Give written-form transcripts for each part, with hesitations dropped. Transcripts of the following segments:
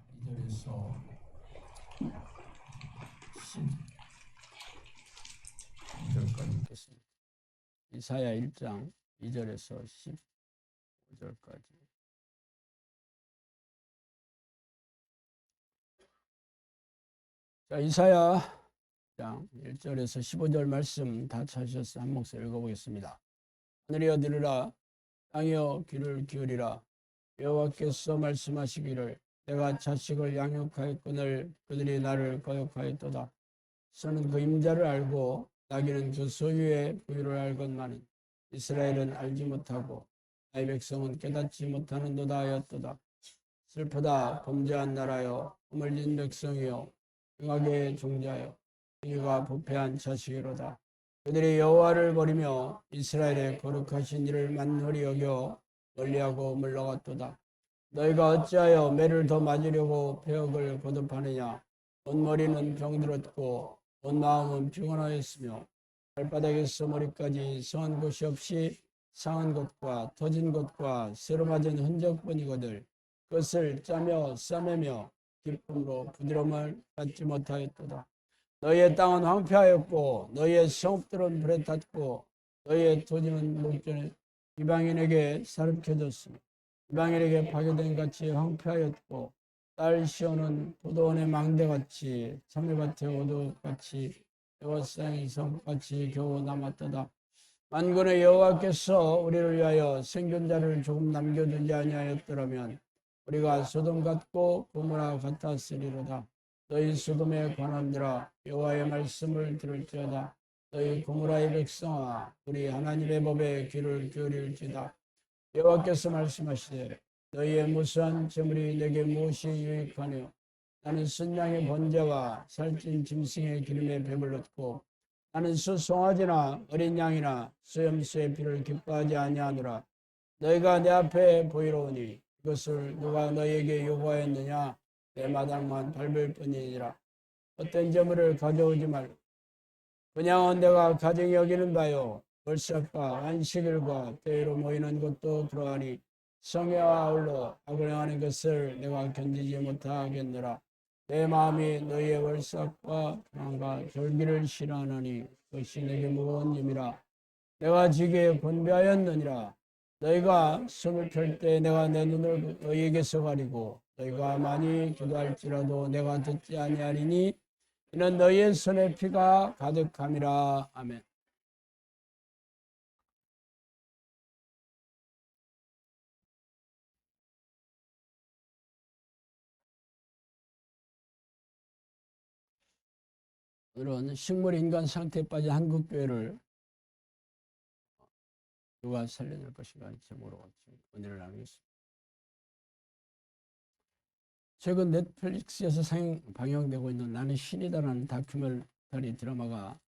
2절에서 12절까지 읽겠습니다. 이사야 1장 2절에서 15절까지. 자, 이사야 1장 1절에서 15절 말씀 다 찾으셔서 한 목소리 읽어보겠습니다. 하늘이여 들으라, 땅이여 귀를 기울이라. 여호와께서 말씀하시기를 내가 자식을 양육하였거늘 그들이 나를 거역하였도다. 소는 그 임자를 알고 나귀는 그 소유의 부유를 알건만은 이스라엘은 알지 못하고 나의 백성은 깨닫지 못하는도다 하였도다. 슬프다 범죄한 나라여, 허물진 백성이여, 행악의 종자여, 이가 부패한 자식이로다. 그들이 여호와를 버리며 이스라엘의 거룩하신 이를 만홀히 여겨 멀리하고 물러갔도다. 너희가 어찌하여 매를 더 맞으려고 폐역을 거듭하느냐. 온 머리는 병들었고 온 마음은 피곤하였으며 발바닥에서 머리까지 성한 곳이 없이 상한 것과 터진 것과 새로 맞은 흔적뿐이거늘 그것을 짜며 싸매며 기쁨으로 부드러움을 받지 못하였도다. 너희의 땅은 황폐하였고 너희의 성읍들은 불에 탔고 너희의 토지는 목전에 이방인에게 사르켜졌으며 이방인에게 파괴된 같이 황폐하였고 딸 시온은 포도원의 망대같이 참외밭의 오두같이 여호와의 성같이 겨우 남았도다. 만군의 여호와께서 우리를 위하여 생존자를 조금 남겨두지 아니하였더라면 우리가 소돔 같고 고모라 같았으리로다. 너희 소돔에 관한들아 여호와의 말씀을 들을지어다. 너희 고모라의 백성아 우리 하나님의 법에 귀를 기울일지다. 여호와께서 말씀하시되 너희의 무수한 재물이 내게 무엇이 유익하뇨. 나는 순양의 번제와 살찐 짐승의 기름에 배불렀고 나는 수송아지나 어린 양이나 수염수의 피를 기뻐하지 아니하노라. 너희가 내 앞에 보이러오니 이것을 누가 너희에게 요구하였느냐. 내 마당만 밟을 뿐이니라. 헛된 재물을 가져오지 말고 그냥은 내가 가정히 여기는 바요. 월삭과 안식일과 때로 모이는 것도 그러하니 성회와 아울러 악을 행하는 것을 내가 견디지 못하겠노라. 내 마음이 너희의 월삭과 평안과 절기를 싫어하노니 그것이 내게 무거운 짐이라. 내가 지게 권배하였느니라. 너희가 손을 펼 때 내가 내 눈을 너희에게서 가리고 너희가 많이 기도할지라도 내가 듣지 아니하리니 이는 너희의 손에 피가 가득함이라. 아멘. 오늘은 식물인간 상태에 빠진 한국교회를 누가 살려낼 것인가 제목으로 은혜를 나누겠습니다. 최근 넷플릭스에서 방영되고 있는 나는 신이다라는 다큐멘터리 드라마가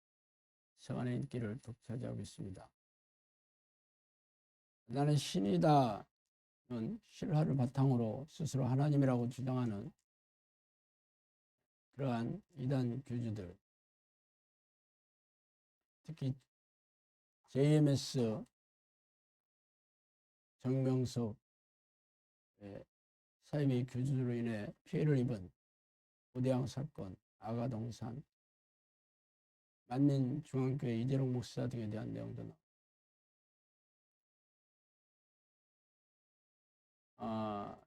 세간의 인기를 독차지하고 있습니다. 나는 신이다는 실화를 바탕으로 스스로 하나님이라고 주장하는 그러한 이단 교주들, 특히 JMS 정명석 사이비 교주로 인해 피해를 입은 고대양 사건, 아가동산, 만민중앙교회 이재롱 목사 등에 대한 내용도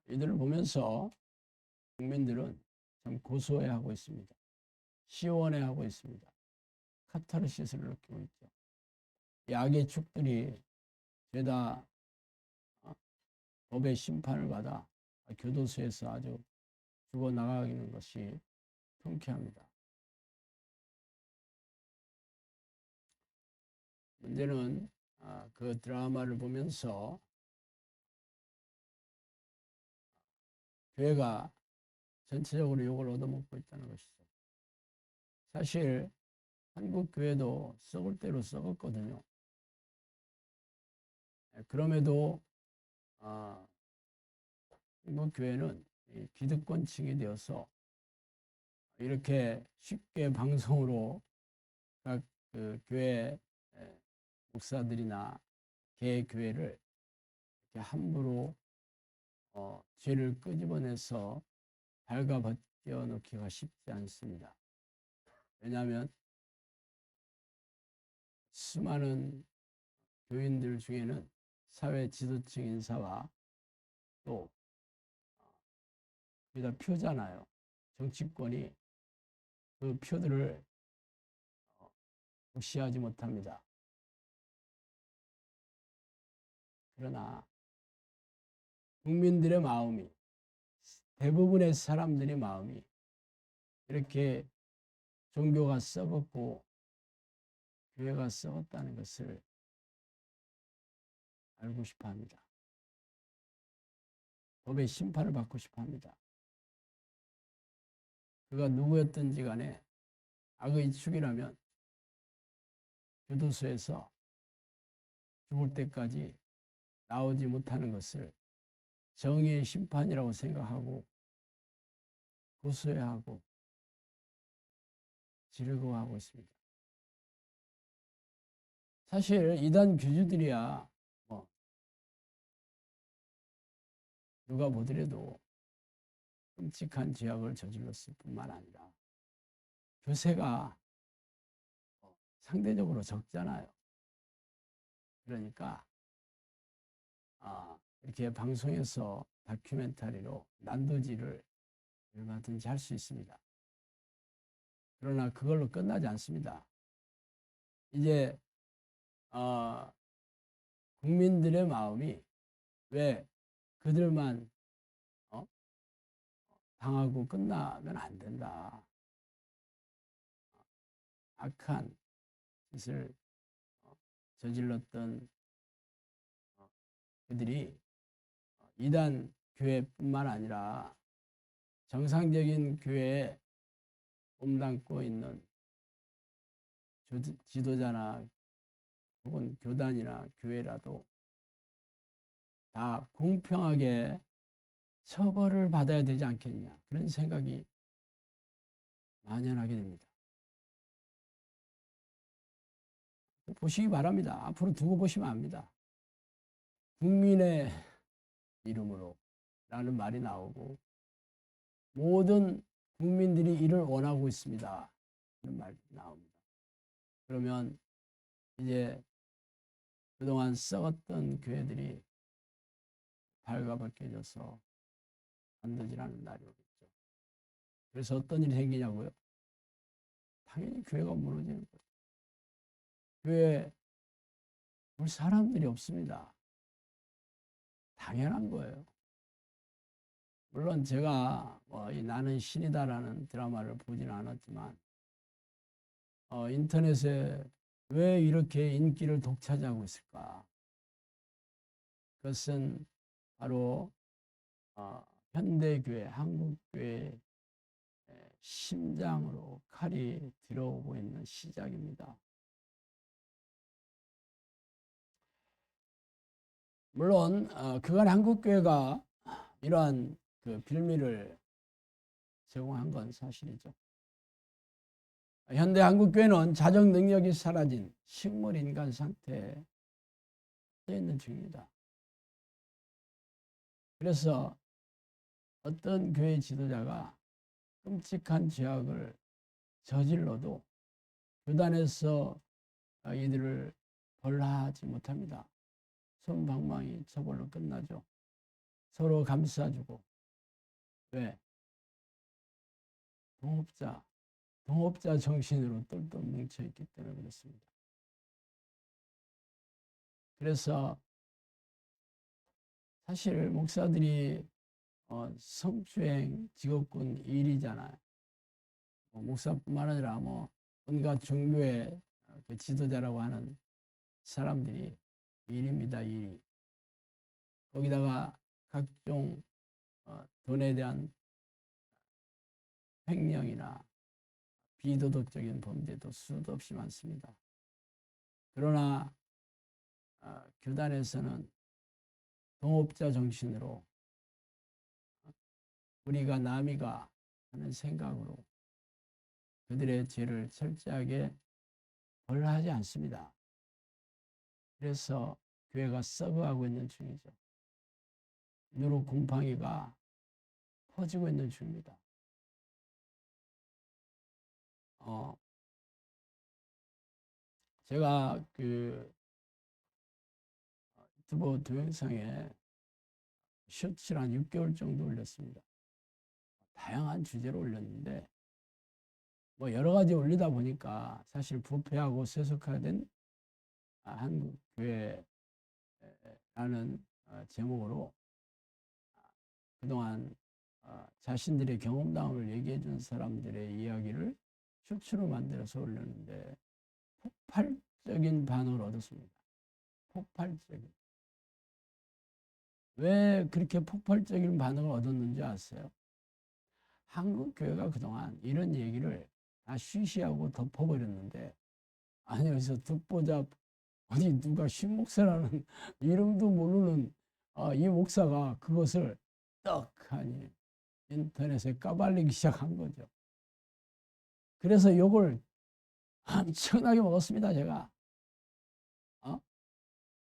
이들을 보면서 국민들은 참 고소해하고 있습니다. 시원해하고 있습니다. 카타르시스를 느끼고 있죠. 이 악의 축들이 죄다 법의 심판을 받아 교도소에서 아주 죽어나가는 것이 통쾌합니다. 문제는 그 드라마를 보면서 교회가 전체적으로 욕을 얻어먹고 있다는 것이죠. 사실 한국 교회도 썩을 대로 썩었거든요. 그럼에도 한국 교회는 기득권층이 되어서 이렇게 쉽게 방송으로 각 그 교회 목사들이나 개 교회를 이렇게 함부로 죄를 끄집어내서 발가벗겨 놓기가 쉽지 않습니다. 왜냐하면 수많은 교인들 중에는 사회 지도층 인사와 또 우리가 표잖아요. 정치권이 그 표들을 무시하지 못합니다. 그러나 국민들의 마음이, 대부분의 사람들의 마음이 이렇게 종교가 썩었고 교회가 썩었다는 것을 알고 싶어 합니다. 법의 심판을 받고 싶어 합니다. 그가 누구였든지 간에 악의 축이라면 교도소에서 죽을 때까지 나오지 못하는 것을 정의의 심판이라고 생각하고 고소해하고 즐거워하고 있습니다. 사실 이단 교주들이야 누가 보더라도 끔찍한 죄악을 저질렀을 뿐만 아니라 교세가 상대적으로 적잖아요. 그러니까 이렇게 방송에서 다큐멘터리로 난도질을 얼마든지 할 수 있습니다. 그러나 그걸로 끝나지 않습니다. 이제 국민들의 마음이 왜 그들만 당하고 끝나면 안 된다. 악한 짓을 저질렀던 그들이 이단 교회뿐만 아니라 정상적인 교회에 몸담고 있는 지도자나 혹은 교단이나 교회라도 다 공평하게 처벌을 받아야 되지 않겠냐, 그런 생각이 만연하게 됩니다. 보시기 바랍니다. 앞으로 두고 보시면 압니다. 국민의 이름으로 라는 말이 나오고 모든 국민들이 이를 원하고 있습니다. 이런 말이 나옵니다. 그러면 이제 그동안 썩었던 교회들이 발가벗겨져서 만들어지라는 날이 오겠죠. 그래서 어떤 일이 생기냐고요? 당연히 교회가 무너지는 거예요. 교회에 볼 사람들이 없습니다. 당연한 거예요. 물론 제가 이 나는 신이다라는 드라마를 보지는 않았지만 인터넷에 왜 이렇게 인기를 독차지하고 있을까? 그것은 바로 현대교회, 한국교회의 심장으로 칼이 들어오고 있는 시작입니다. 물론 그간 한국교회가 이러한 그 빌미를 제공한 건 사실이죠. 현대 한국교회는 자정 능력이 사라진 식물인간 상태에 있는 중입니다. 그래서 어떤 교회 지도자가 끔찍한 죄악을 저질러도 교단에서 이들을 벌하지 못합니다. 솜방망이 처벌로 끝나죠. 서로 감싸주고. 왜? 동업자 정신으로 똘똘 뭉쳐있기 때문에 그렇습니다. 그래서 사실 목사들이 성추행 직업군 일이잖아요. 목사뿐만 아니라 온갖 종교의 그 지도자라고 하는 사람들이 일입니다. 일. 거기다가 각종 돈에 대한 횡령이나 비도덕적인 범죄도 수도 없이 많습니다. 그러나 교단에서는 동업자 정신으로 우리가 남이가 하는 생각으로 그들의 죄를 철저하게 벌하지 않습니다. 그래서 교회가 썩어가고 있는 중이죠. 누룩 곰팡이가 퍼지고 있는 중입니다. 제가 그 유튜브 동영상에 쇼츠를 한 6개월 정도 올렸습니다. 다양한 주제로 올렸는데 여러 가지 올리다 보니까 사실 부패하고 세속화된 한국 교회라는 제목으로 그동안 자신들의 경험담을 얘기해 준 사람들의 이야기를 쇼츠로 만들어서 올렸는데 폭발적인 반응을 얻었습니다. 폭발적인. 왜 그렇게 폭발적인 반응을 얻었는지 아세요? 한국 교회가 그동안 이런 얘기를 다 쉬쉬하고 덮어버렸는데 아니 여기서 듣보자 어디 누가 신목사라는 이름도 모르는 이 목사가 그것을 떡하니 인터넷에 까발리기 시작한 거죠. 그래서 욕을 엄청나게 먹었습니다. 제가.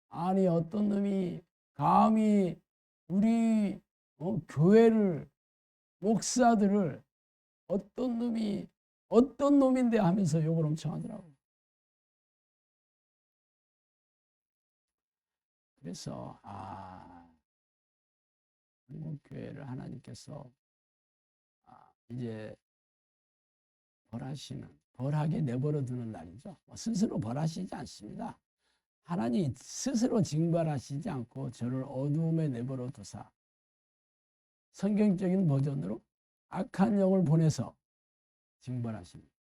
아니 어떤 놈이 감히 우리 교회를 목사들을 어떤 놈인데 하면서 욕을 엄청 하더라고요. 그래서 한국 교회를 하나님께서 이제 벌하게 내버려 두는 날이죠. 스스로 벌하시지 않습니다. 하나님 스스로 징벌하시지 않고 저를 어두움에 내버려 두사 성경적인 버전으로 악한 영을 보내서 징벌하십니다.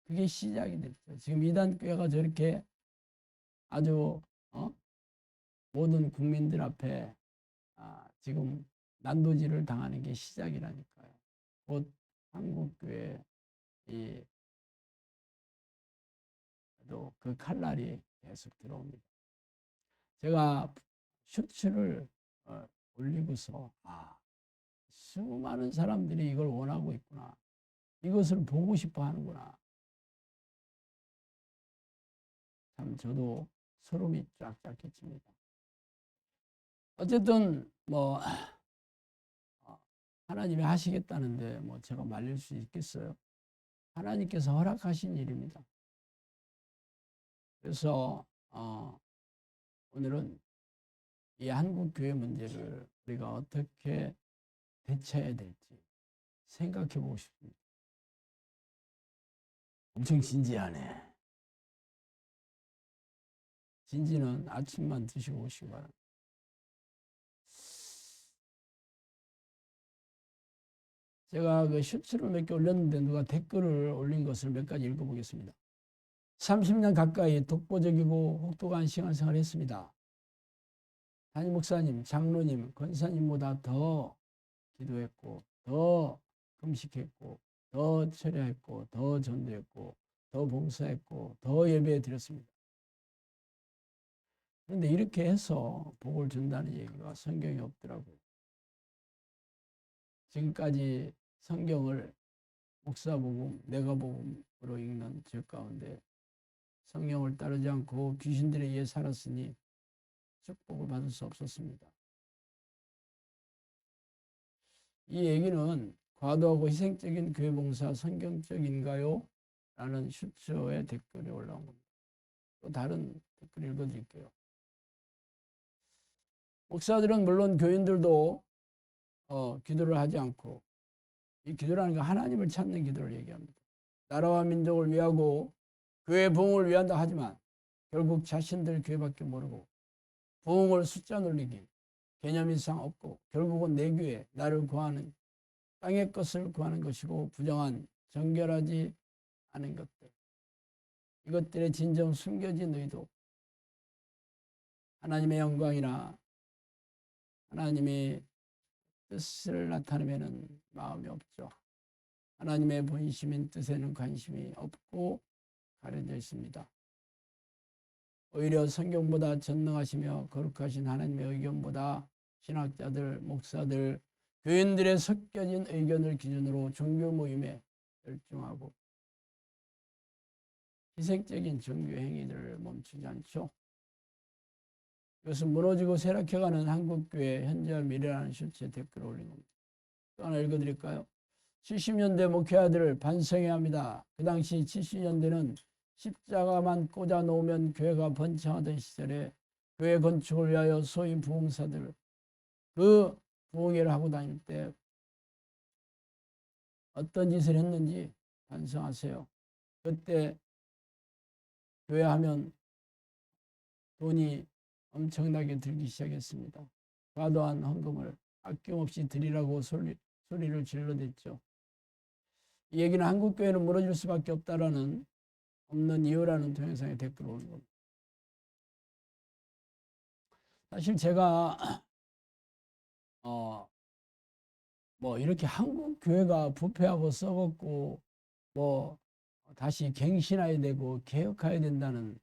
그게 시작이 됐죠. 지금 이단 교회가 저렇게 아주 모든 국민들 앞에 지금 난도질을 당하는 게 시작이라니까요. 곧 한국 교회 그 칼날이 계속 들어옵니다. 제가 쇼츠를 올리고서 수많은 사람들이 이걸 원하고 있구나. 이것을 보고 싶어 하는구나. 참 저도 소름이 쫙쫙 끼칩니다. 어쨌든 하나님이 하시겠다는데 제가 말릴 수 있겠어요? 하나님께서 허락하신 일입니다. 그래서 오늘은 이 한국 교회 문제를 우리가 어떻게 대처해야 될지 생각해 보고 싶습니다. 엄청 진지하네. 진지는 아침만 드시고 오시기 바랍니다. 제가 그 쇼츠를 몇 개 올렸는데 누가 댓글을 올린 것을 몇 가지 읽어보겠습니다. 30년 가까이 독보적이고 혹독한 신앙생활을 했습니다. 담임 목사님, 장로님, 권사님보다 더 기도했고, 더 금식했고, 더 철야했고, 더 전도했고, 더 봉사했고, 더 예배 드렸습니다. 그런데 이렇게 해서 복을 준다는 얘기가 성경에 없더라고요. 지금까지 성경을 목사복음, 내가복음으로 읽는 저 가운데 성경을 따르지 않고 귀신들에 의해 살았으니 축복을 받을 수 없었습니다. 이 얘기는 과도하고 희생적인 교회 봉사 성경적인가요? 라는 슈처의 댓글이 올라온 겁니다. 또 다른 댓글 읽어드릴게요. 목사들은 물론 교인들도 기도를 하지 않고 이 기도라는 게 하나님을 찾는 기도를 얘기합니다. 나라와 민족을 위하고 교회 부흥을 위한다 하지만 결국 자신들 교회밖에 모르고 부흥을 숫자 늘리기 개념 이상 없고 결국은 내 교회 나를 구하는 땅의 것을 구하는 것이고 부정한 정결하지 않은 것들 이것들의 진정 숨겨진 의도 하나님의 영광이나 하나님의 뜻을 나타내면 마음이 없죠. 하나님의 본심인 뜻에는 관심이 없고 가려져 있습니다. 오히려 성경보다 전능하시며 거룩하신 하나님의 의견보다 신학자들, 목사들, 교인들의 섞여진 의견을 기준으로 종교 모임에 열중하고 희생적인 종교 행위들을 멈추지 않죠. 이것은 무너지고 쇠락해가는 한국교회 현재와 미래라는 셔츠에 댓글을 올린 겁니다. 또 하나 읽어드릴까요? 70년대 목회자들을 반성해야 합니다. 그 당시 70년대는 십자가만 꽂아 놓으면 교회가 번창하던 시절에 교회 건축을 위하여 소위 부흥사들 그 부흥회를 하고 다닐 때 어떤 짓을 했는지 반성하세요. 그때 교회 하면 돈이 엄청나게 들기 시작했습니다. 과도한 헌금을 아낌없이 드리라고 소리를 질러댔죠. 이 얘기는 한국교회는 무너질 수밖에 없다라는 없는 이유라는 동영상에 댓글을 올린 겁니다. 사실 제가 뭐 이렇게 한국 교회가 부패하고 썩었고 뭐 다시 갱신해야 되고 개혁해야 된다는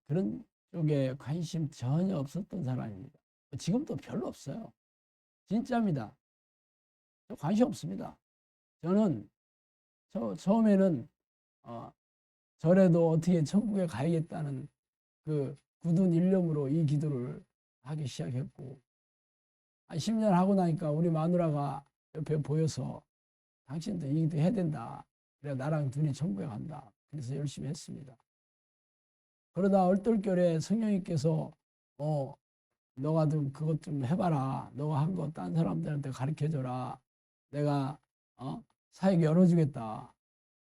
그런 쪽에 관심 전혀 없었던 사람입니다. 지금도 별로 없어요. 진짜입니다. 관심 없습니다. 저는 처음에는 저래도 어떻게 천국에 가야겠다는 그 굳은 일념으로 이 기도를 하기 시작했고 한 10년 하고 나니까 우리 마누라가 옆에 보여서 당신도 이 기도 해야 된다. 그래 나랑 둘이 천국에 간다. 그래서 열심히 했습니다. 그러다 얼떨결에 성령님께서 너가 좀 그것 좀 해봐라. 너가 한 거 딴 사람들한테 가르쳐줘라. 내가 사역 열어주겠다.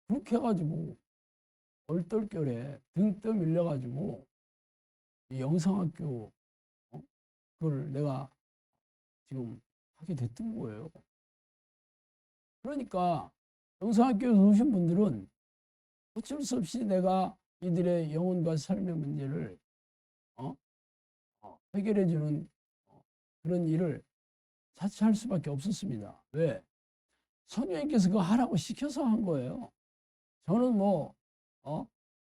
그렇게 해가지고 얼떨결에 등 떠 밀려가지고 이 영성학교 그걸 내가 지금 하게 됐던 거예요. 그러니까 영성학교에서 오신 분들은 어쩔 수 없이 내가 이들의 영혼과 삶의 문제를 해결해주는 그런 일을 자처할 수밖에 없었습니다. 왜? 성령님께서 그거 하라고 시켜서 한 거예요. 저는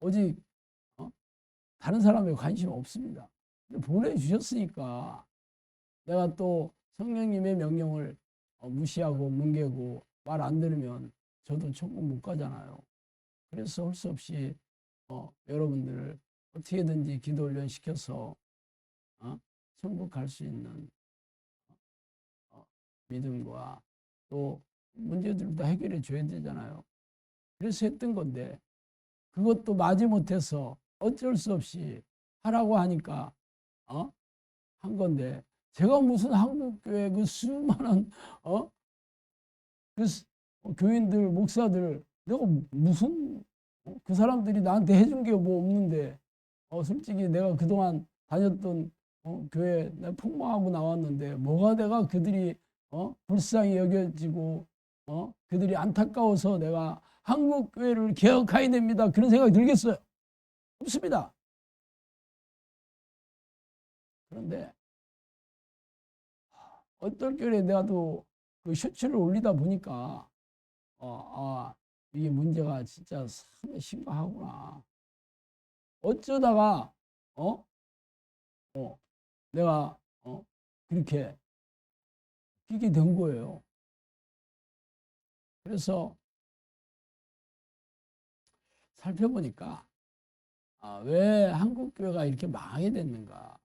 오직 다른 사람에 관심 없습니다. 보내주셨으니까 내가 또 성령님의 명령을 무시하고 뭉개고 말 안 들으면 저도 천국 못 가잖아요. 그래서 할 수 없이 여러분들을 어떻게든지 기도 훈련 시켜서 천국 갈 수 있는 믿음과 또 문제들도 해결해 줘야 되잖아요. 그래서 했던 건데 그것도 마지못해서 어쩔 수 없이 하라고 하니까 한 건데 제가 무슨 한국교회 그 수많은 그 교인들 목사들 내가 무슨 그 사람들이 나한테 해준 게 뭐 없는데 솔직히 내가 그동안 다녔던 교회 내가 폭망하고 나왔는데 뭐가 내가 그들이 불쌍히 여겨지고 그들이 안타까워서 내가 한국 교회를 개혁해야 됩니다. 그런 생각이 들겠어요? 없습니다. 그런데 어떨 결에 내가 또 그 셔츠를 올리다 보니까 이게 문제가 진짜 상당히 심각하구나. 어쩌다가 내가 그렇게 끼게 된 거예요. 그래서 살펴보니까 왜 한국 교회가 이렇게 망하게 됐는가?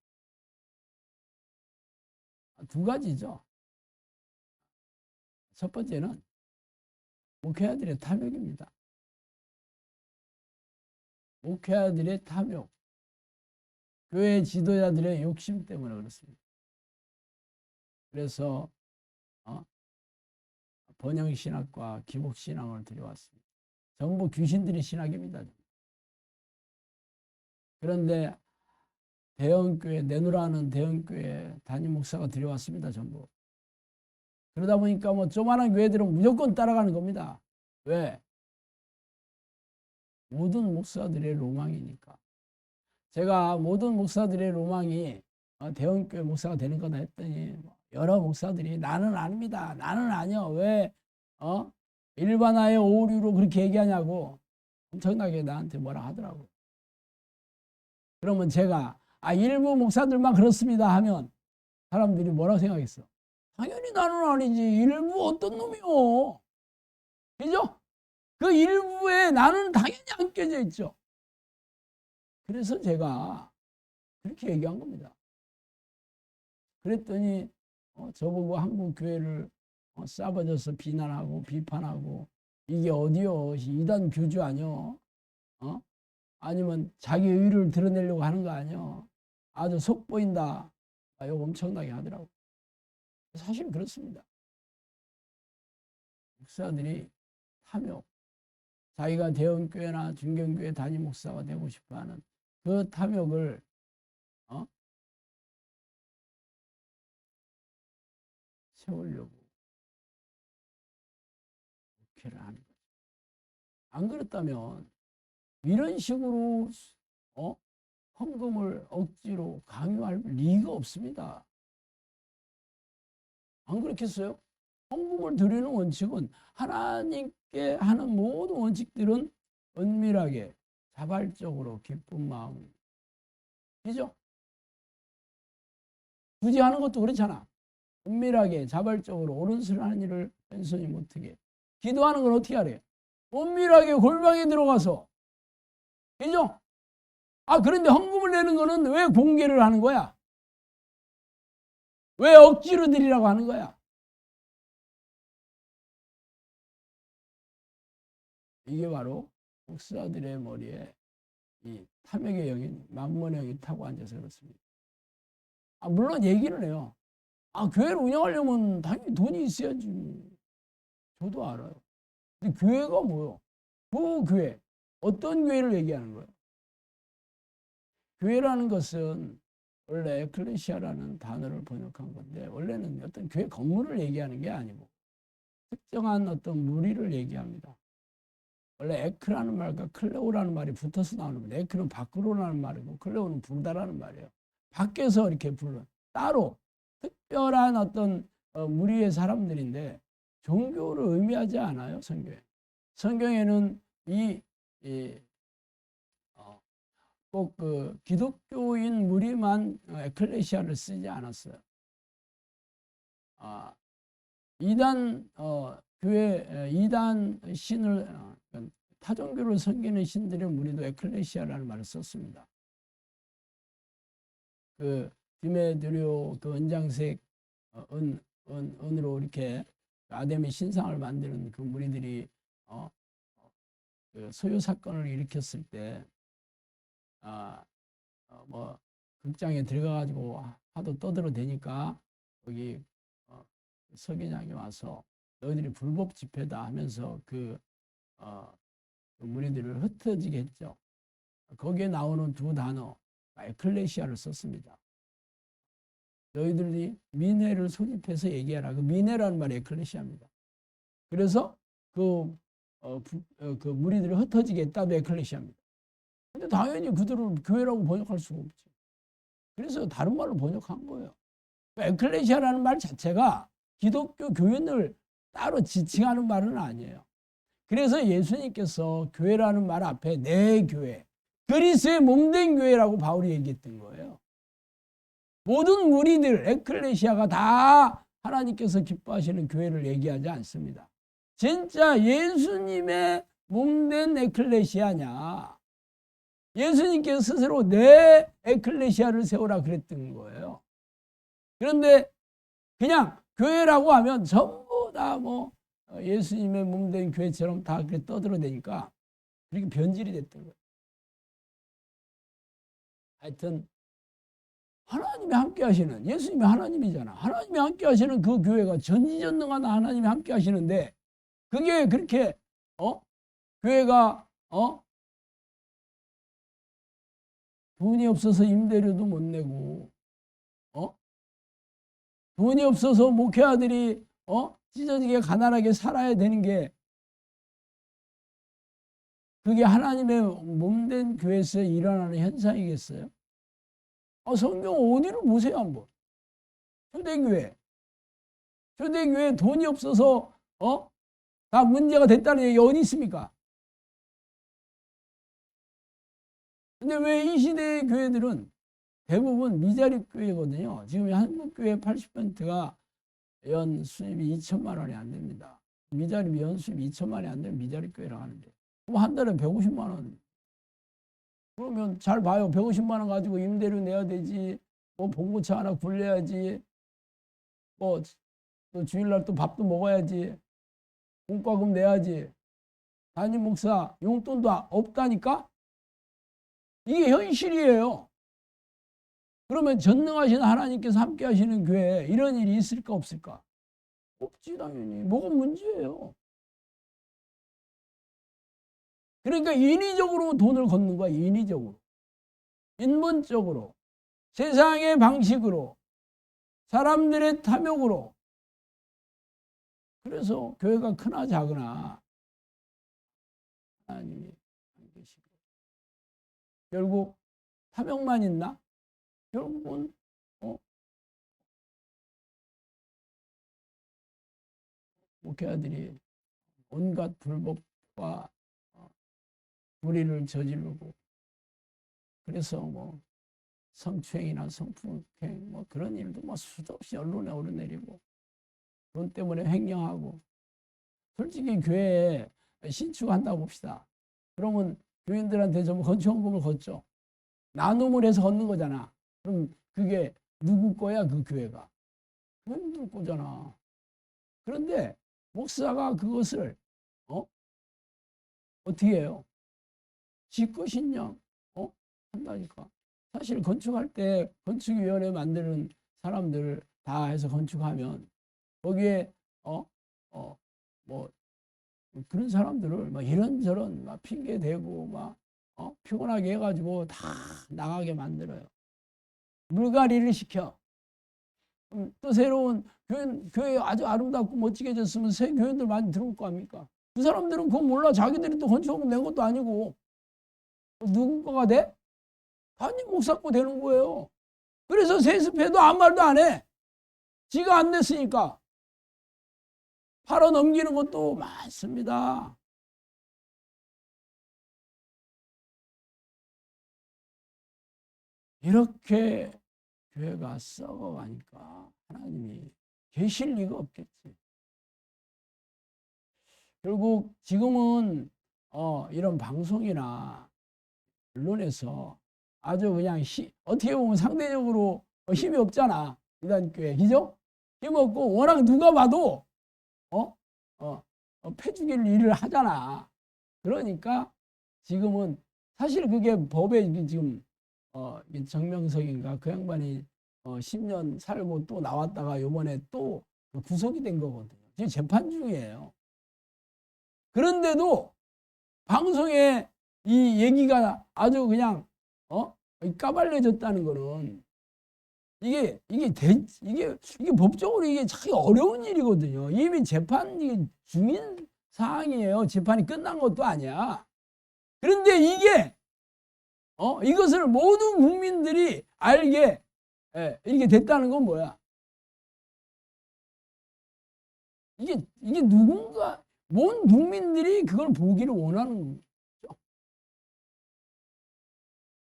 두 가지죠. 첫 번째는 목회자들의 탐욕입니다. 목회자들의 탐욕, 교회 지도자들의 욕심 때문에 그렇습니다. 그래서 번영신학과 기복신앙을 들여왔습니다. 전부 귀신들의 신학입니다. 그런데 대형교회, 내노라는 대형교회 담임 목사가 들여왔습니다. 전부. 그러다 보니까 뭐 조그마한 교회들은 무조건 따라가는 겁니다. 왜? 모든 목사들의 로망이니까. 제가 모든 목사들의 로망이 대형교회 목사가 되는 거다 했더니 여러 목사들이 나는 아닙니다. 나는 아니요. 왜 일반화의 오류로 그렇게 얘기하냐고 엄청나게 나한테 뭐라 하더라고요. 그러면 제가 일부 목사들만 그렇습니다 하면 사람들이 뭐라고 생각했어? 당연히 나는 아니지. 일부 어떤 놈이요. 그죠? 그 일부에 나는 당연히 안 껴져 있죠. 그래서 제가 그렇게 얘기한 겁니다. 그랬더니 저보고 한국 교회를 싸버져서 비난하고 비판하고 이게 어디요? 이단 교주 아니요? 아니면 자기 의를 드러내려고 하는 거 아니요? 아주 속보인다. 이거 엄청나게 하더라고. 사실 그렇습니다. 목사들이 탐욕, 자기가 대형교회나 중견교회 담임 목사가 되고 싶어하는 그 탐욕을 세우려고 목회를 하는 거죠. 안 그렇다면 이런 식으로 헌금을 억지로 강요할 리가 없습니다. 안 그렇겠어요? 헌금을 드리는 원칙은 하나님께 하는 모든 원칙들은 은밀하게 자발적으로 기쁜 마음. 그죠? 굳이 하는 것도 그렇잖아. 은밀하게 자발적으로 옳은 소리 하는 일을 왼손이 못하게. 기도하는 건 어떻게 하래? 은밀하게 골방에 들어가서. 그죠? 그런데 헌금을 내는 거는 왜 공개를 하는 거야? 왜 억지로 드리라고 하는 거야? 이게 바로 목사들의 머리에 이 탐욕의 영인, 만몬의 영이 타고 앉아서 그렇습니다. 물론 얘기는 해요. 교회를 운영하려면 당연히 돈이 있어야지. 저도 알아요. 근데 교회가 뭐요? 그 교회. 어떤 교회를 얘기하는 거예요? 교회라는 것은 원래 에클레시아라는 단어를 번역한 건데 원래는 어떤 교회 건물을 얘기하는 게 아니고 특정한 어떤 무리를 얘기합니다. 원래 에크라는 말과 클레오라는 말이 붙어서 나오는 거예요. 에크는 밖으로라는 말이고 클레오는 부르다라는 말이에요. 밖에서 이렇게 부르는 따로 특별한 어떤 무리의 사람들인데 종교를 의미하지 않아요. 성경에는 꼭 그 기독교인 무리만 에클레시아를 쓰지 않았어요. 이단 교회 이단 신을 타종교를 섬기는 신들의 무리도 에클레시아라는 말을 썼습니다. 그 디메드리오 그 은장색 은으로 이렇게 아데미 신상을 만드는 그 무리들이 그 소요 사건을 일으켰을 때 뭐 극장에 들어가가지고 하도 떠들어대니까 거기 서기장이 와서 너희들이 불법 집회다 하면서 그 무리들을 흩어지게 했죠. 거기에 나오는 두 단어 에클레시아를 썼습니다. 너희들이 민회를 소집해서 얘기하라. 그 민회라는 말이 에클레시아입니다. 그래서 그 무리들이 흩어지게 했다도 에클레시아입니다. 근데 당연히 그들을 교회라고 번역할 수가 없지. 그래서 다른 말로 번역한 거예요. 에클레시아라는 말 자체가 기독교 교인을 따로 지칭하는 말은 아니에요. 그래서 예수님께서 교회라는 말 앞에 내 교회, 그리스도의 몸된 교회라고 바울이 얘기했던 거예요. 모든 무리들, 에클레시아가 다 하나님께서 기뻐하시는 교회를 얘기하지 않습니다. 진짜 예수님의 몸된 에클레시아냐? 예수님께서 스스로 내 에클레시아를 세우라 그랬던 거예요. 그런데 그냥 교회라고 하면 전부 다 뭐 예수님의 몸된 교회처럼 다 그렇게 떠들어대니까 그렇게 변질이 됐던 거예요. 하여튼 하나님이 함께 하시는, 예수님이 하나님이잖아. 하나님이 함께 하시는 그 교회가 전지전능한 하나님이 함께 하시는데, 그게 그렇게 교회가 돈이 없어서 임대료도 못 내고, 돈이 없어서 목회자들이 찢어지게 가난하게 살아야 되는 게, 그게 하나님의 몸된 교회에서 일어나는 현상이겠어요? 성경 어디를 보세요 한번. 초대교회 돈이 없어서 다 문제가 됐다는 얘기 어디 있습니까? 근데 왜 이 시대의 교회들은 대부분 미자립 교회거든요. 지금 한국 교회 80%가 연 수입이 2천만 원이 안 됩니다. 미자립 연 수입 2천만 원이 안 되면 미자립 교회라고 하는데, 그럼 한 달에 150만 원. 그러면 잘 봐요. 150만 원 가지고 임대료 내야 되지, 뭐 봉고차 하나 굴려야지, 뭐 또 주일날 또 밥도 먹어야지, 공과금 내야지, 담임 목사 용돈도 없다니까? 이게 현실이에요. 그러면 전능하신 하나님께서 함께 하시는 교회에 이런 일이 있을까 없을까? 없지 당연히. 뭐가 문제예요. 그러니까 인위적으로 돈을 걷는 거야. 인위적으로. 인본적으로. 세상의 방식으로. 사람들의 탐욕으로. 그래서 교회가 크나 작으나 하나님이 안 계시고, 결국 탐욕만 있나? 결국은 목회자들이 온갖 불법과 불의를 저지르고, 그래서 뭐 성추행이나 성폭행 뭐 그런 일도 뭐 수도 없이 언론에 오르내리고, 돈 때문에 횡령하고. 솔직히 교회에 신축한다고 봅시다. 그러면 교인들한테 전부 건축원금을 걷죠. 나눔을 해서 걷는 거잖아. 그럼 그게 누구 거야? 그 교회가 교인들 거잖아. 그런데 목사가 그것을 어떻게 해요? 지 것이냐 한다니까. 사실 건축할 때 건축위원회 만드는 사람들 다 해서 건축하면 거기에 뭐 그런 사람들을 막 이런저런 막 핑계 대고 막 피곤하게 해가지고 다 나가게 만들어요. 물갈이를 시켜. 또 새로운 교회 아주 아름답고 멋지게 졌으면 새 교인들 많이 들어올 거 아닙니까? 그 사람들은 그거 몰라. 자기들이 또 건축원금 낸 것도 아니고 누구 거가 돼? 담임 목사 거 되는 거예요. 그래서 세습해도 아무 말도 안 해. 지가 안 냈으니까. 팔아 넘기는 것도 많습니다. 이렇게 교회가 썩어가니까 하나님이 계실 리가 없겠지. 결국 지금은 이런 방송이나 언론에서 아주 그냥 어떻게 보면 상대적으로 힘이 없잖아. 이단교회. 그죠? 힘 없고 워낙 누가 봐도 패죽일 일을 하잖아. 그러니까 지금은 사실 그게 법에 지금 정명석인가 그 양반이 10년 살고 또 나왔다가 요번에 또 구속이 된 거거든요. 지금 재판 중이에요. 그런데도 방송에 이 얘기가 아주 그냥 까발려졌다는 거는 이게 법적으로 이게 참 어려운 일이거든요. 이미 재판이 중인 사항이에요. 재판이 끝난 것도 아니야. 그런데 이게 이것을 모든 국민들이 알게 이렇게 됐다는 건 뭐야? 이게 누군가 온 국민들이 그걸 보기를 원하는 거죠.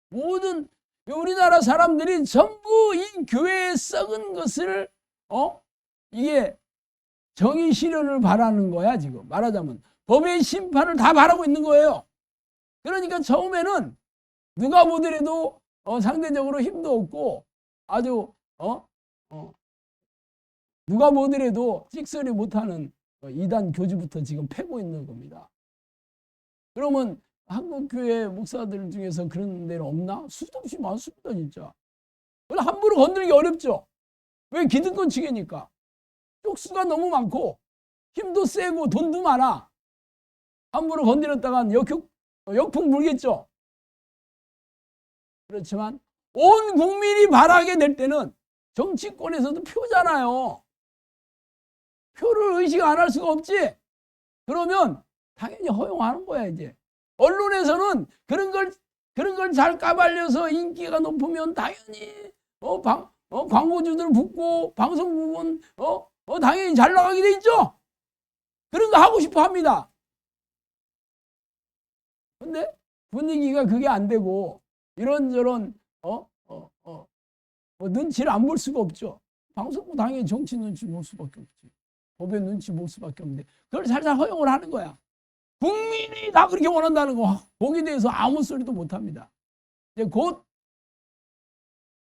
모든 우리나라 사람들이 전부 이 교회에 썩은 것을 이게 정의 실현을 바라는 거야. 지금 말하자면 법의 심판을 다 바라고 있는 거예요. 그러니까 처음에는 누가 보더라도 상대적으로 힘도 없고 아주 누가 보더라도 찍소리 못하는 이단 교주부터 지금 패고 있는 겁니다. 그러면 한국교회 목사들 중에서 그런 데는 없나? 수도 없이 많습니다. 진짜. 함부로 건들기 어렵죠. 왜? 기득권 측이니까. 쪽수가 너무 많고 힘도 세고 돈도 많아. 함부로 건드렸다간 역풍 불겠죠. 그렇지만 온 국민이 바라게 될 때는 정치권에서도 표잖아요. 표를 의식 안 할 수가 없지. 그러면 당연히 허용하는 거야. 이제 언론에서는 그런 걸 잘 까발려서 인기가 높으면 당연히 광고주들 붙고 방송국은 당연히 잘 나가게 돼 있죠. 그런 거 하고 싶어 합니다. 근데 분위기가 그게 안 되고 이런저런 뭐 눈치를 안 볼 수가 없죠. 방송국 당연히 정치 눈치 볼 수밖에 없지. 법의 눈치 볼 수밖에 없는데 그걸 살살 허용을 하는 거야. 국민이 다 그렇게 원한다는 거 거기에 대해서 아무 소리도 못 합니다. 이제 곧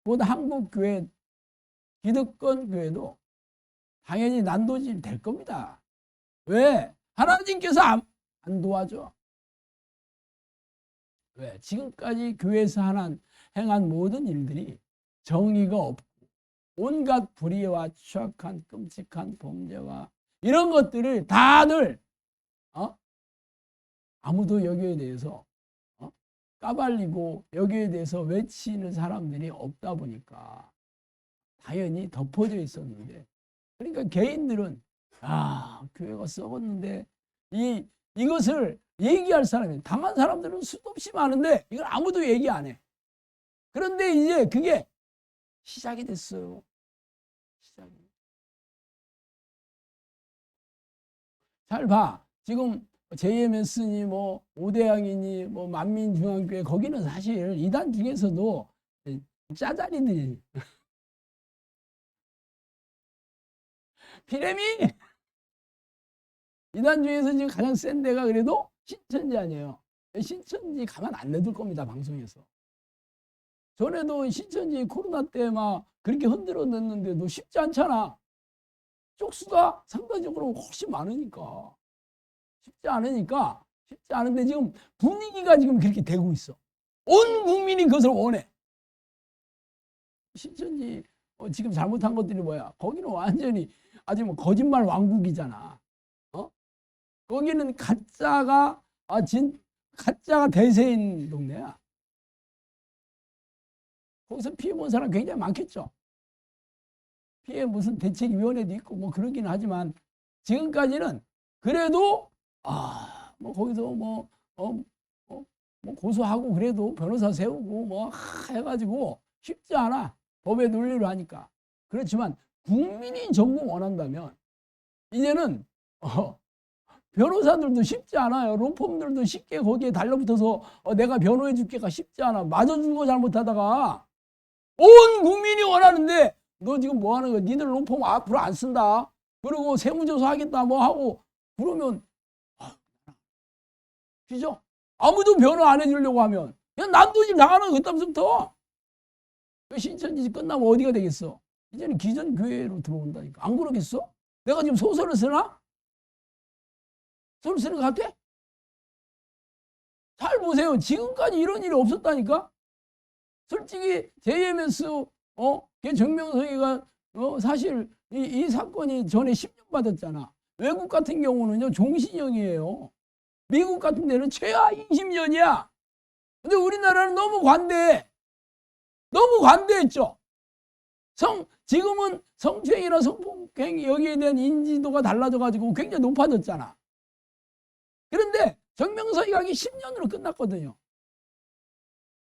한국교회 기득권 교회도 당연히 난도질 될 겁니다. 왜? 하나님께서 안 도와줘. 왜? 지금까지 교회에서 행한 모든 일들이 정의가 없고 온갖 불의와 추악한 끔찍한 범죄와 이런 것들을 다들 아무도 여기에 대해서 까발리고 여기에 대해서 외치는 사람들이 없다 보니까 당연히 덮어져 있었는데, 그러니까 개인들은 교회가 썩었는데 이것을 얘기할 사람이, 당한 사람들은 수도 없이 많은데 이걸 아무도 얘기 안 해. 그런데 이제 그게 시작이 됐어요. 시작이. 잘 봐. 지금 JMS니 뭐 오대양이니 뭐 만민중앙교회, 거기는 사실 이단 중에서도 짜잘이들이 피레미 이단 중에서 지금 가장 센 데가 그래도 신천지 아니에요. 신천지 가만 안 내둘 겁니다, 방송에서. 전에도 신천지 코로나 때 막 그렇게 흔들어 냈는데도 쉽지 않잖아. 쪽수가 상대적으로 훨씬 많으니까. 쉽지 않은데 지금 분위기가 지금 그렇게 되고 있어. 온 국민이 그것을 원해. 신천지 지금 잘못한 것들이 뭐야? 거기는 완전히 아주 뭐 거짓말 왕국이잖아. 거기는 가짜가 대세인 동네야. 거기서 피해 본 사람 굉장히 많겠죠. 피해 무슨 대책위원회도 있고 뭐 그러긴 하지만 지금까지는 그래도 뭐 거기서 뭐 고소하고 그래도 변호사 세우고 뭐 해가지고 쉽지 않아. 법의 논리로 하니까. 그렇지만 국민이 전부 원한다면 이제는 변호사들도 쉽지 않아요. 로펌들도 쉽게 거기에 달라붙어서 내가 변호해 줄게가 쉽지 않아. 맞아준 거 잘못하다가 온 국민이 원하는데 너 지금 뭐 하는 거야? 니들 로펌 앞으로 안 쓴다. 그리고 세무조사 하겠다 뭐 하고 그러면 그죠? 아무도 변호 안 해주려고 하면 그냥 난도질 나가는 그땀부터 신천지 끝나면 어디가 되겠어? 이제는 기존 교회로 들어온다니까. 안 그러겠어? 내가 지금 소설을 쓰나? 소설 쓰는 것 같아? 잘 보세요. 지금까지 이런 일이 없었다니까? 솔직히 JMS 걔 정명석이가 사실 이 사건이 전에 10년 받았잖아. 외국 같은 경우는요 종신형이에요. 미국 같은 데는 최하 20년이야. 근데 우리나라는 너무 관대했죠. 지금은 성추행이나 성폭행 여기에 대한 인지도가 달라져가지고 굉장히 높아졌잖아. 그런데 정명석이 가기 10년으로 끝났거든요.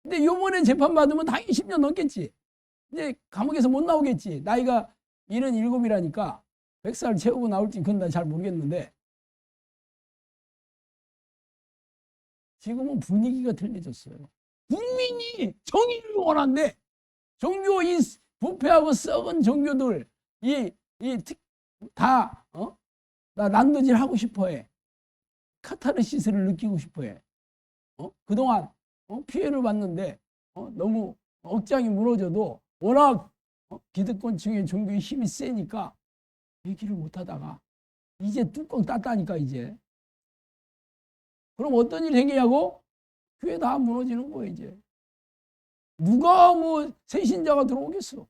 근데 요번에 재판받으면 당연히 10년 넘겠지. 이제 감옥에서 못 나오겠지. 나이가 77이라니까 100살 채우고 나올지 그건 난 잘 모르겠는데 지금은 분위기가 틀려졌어요. 국민이 정의를 원한대. 종교 이 부패하고 썩은 종교들 다 나 난도질 하고 싶어해. 카타르시스를 느끼고 싶어해. 그동안 피해를 봤는데 너무 억장이 무너져도 워낙 기득권층의 종교의 힘이 세니까 얘기를 못하다가 이제 뚜껑 땄다니까. 이제 그럼 어떤 일이 생기냐고? 교회 다 무너지는 거예요. 이제 누가 뭐 새신자가 들어오겠어?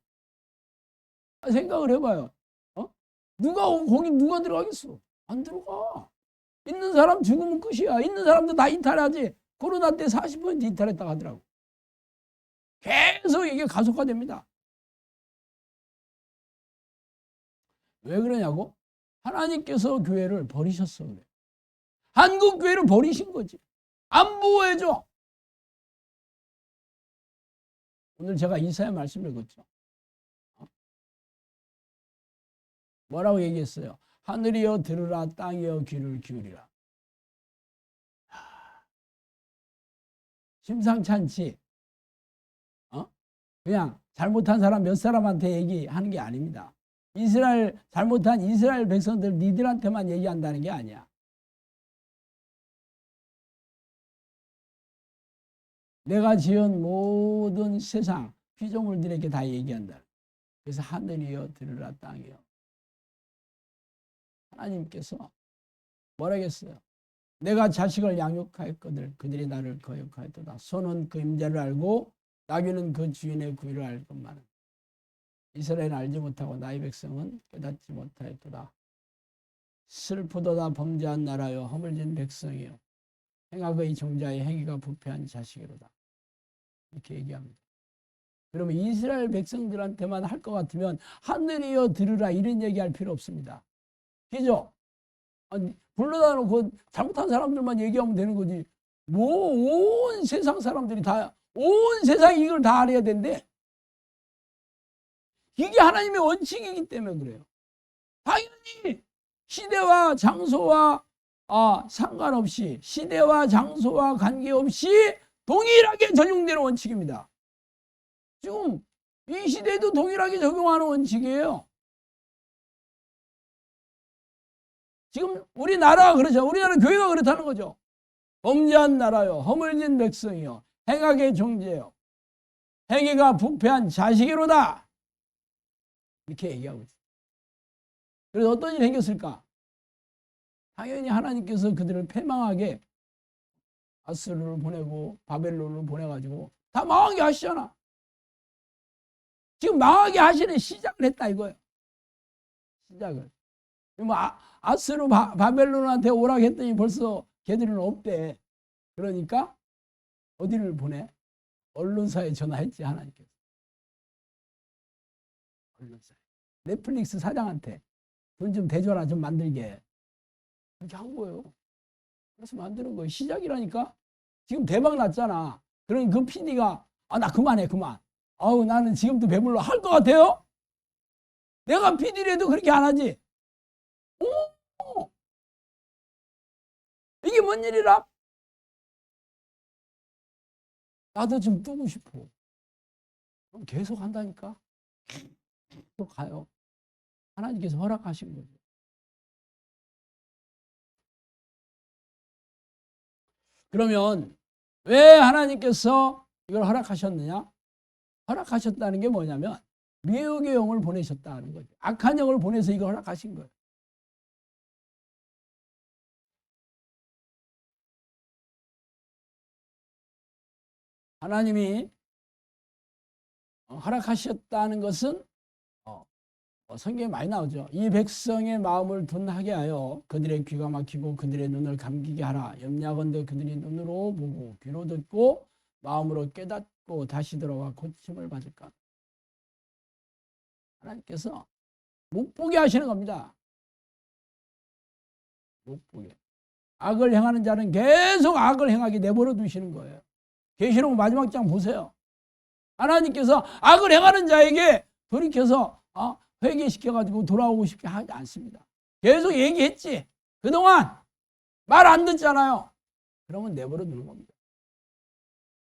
생각을 해봐요. 거기 누가 들어가겠어? 안 들어가. 있는 사람 죽으면 끝이야. 있는 사람도 다 이탈하지. 코로나 때 40% 이탈했다고 하더라고. 계속 이게 가속화됩니다. 왜 그러냐고? 하나님께서 교회를 버리셨어. 그래. 한국 교회를 버리신 거지. 안 보호해줘. 오늘 제가 이사야 말씀을 읽었죠. 뭐라고 얘기했어요? 하늘이여 들으라, 땅이여 귀를 기울이라. 심상치 않지? 그냥 잘못한 사람 몇 사람한테 얘기하는 게 아닙니다. 잘못한 이스라엘 백성들 니들한테만 얘기한다는 게 아니야. 내가 지은 모든 세상 피조물들에게 다 얘기한다. 그래서 하늘이여 들으라, 땅이여. 하나님께서 뭐라겠어요? 내가 자식을 양육하였거늘 그들이 나를 거역하였도다. 소는 그 임자를 알고 나귀는 그 주인의 구유를 알 것만은 이스라엘은 알지 못하고 나의 백성은 깨닫지 못하였도다. 슬프도다 범죄한 나라여 허물진 백성이여 행악의 종자의 행위가 부패한 자식이로다. 이렇게 얘기합니다. 그러면 이스라엘 백성들한테만 할 것 같으면 하늘이여 들으라 이런 얘기할 필요 없습니다. 그죠? 불러다 놓고 잘못한 사람들만 얘기하면 되는 거지. 뭐 온 세상 사람들이 온 세상이 이걸 다 알아야 된대. 이게 하나님의 원칙이기 때문에 그래요. 당연히 시대와 장소와 상관없이 시대와 장소와 관계없이 동일하게 적용되는 원칙입니다. 지금 이 시대도 동일하게 적용하는 원칙이에요. 지금 우리나라가 그렇죠. 우리나라 교회가 그렇다는 거죠. 범죄한 나라요, 허물진 백성이요, 행악의 종제요, 행위가 부패한 자식이로다. 이렇게 얘기하고 있어요. 그래서 어떤 일이 생겼을까? 당연히 하나님께서 그들을 패망하게 아스르를 보내고 바벨론을 보내가지고 다 망하게 하시잖아. 지금 망하게 하시는 시작을 했다 이거예요. 시작을. 뭐 아스르 바벨론한테 오라고 했더니 벌써 걔들은 없대. 그러니까 어디를 보내? 언론사에 전화했지 하나님께서. 언론사에. 넷플릭스 사장한테 돈 좀 대줘라 좀 만들게. 그렇게 한 거예요. 그래서 만드는 거예요. 시작이라니까. 지금 대박 났잖아. 그럼 그 PD가 나 그만해 그만. 나는 지금도 배불러 할 것 같아요? 내가 PD라도 그렇게 안 하지. 이게 뭔 일이라? 나도 좀 뜨고 싶어. 그럼 계속 한다니까. 또 가요. 하나님께서 허락하신 거죠. 그러면 왜 하나님께서 이걸 허락하셨느냐? 허락하셨다는 게 뭐냐면 미혹의 영을 보내셨다는 거죠. 악한 영을 보내서 이걸 허락하신 거예요. 하나님이 허락하셨다는 것은 성경에 많이 나오죠. 이 백성의 마음을 둔하게 하여 그들의 귀가 막히고 그들의 눈을 감기게 하라. 염려하건대 그들이 눈으로 보고 귀로 듣고 마음으로 깨닫고 다시 들어와 고침을 받을까. 하나님께서 못 보게 하시는 겁니다. 못 보게. 악을 행하는 자는 계속 악을 행하게 내버려 두시는 거예요. 계시록 마지막 장 보세요. 하나님께서 악을 행하는 자에게 돌이켜서 회개시켜가지고 돌아오고 싶게 하지 않습니다. 계속 얘기했지. 그동안 말 안 듣잖아요. 그러면 내버려 두는 겁니다.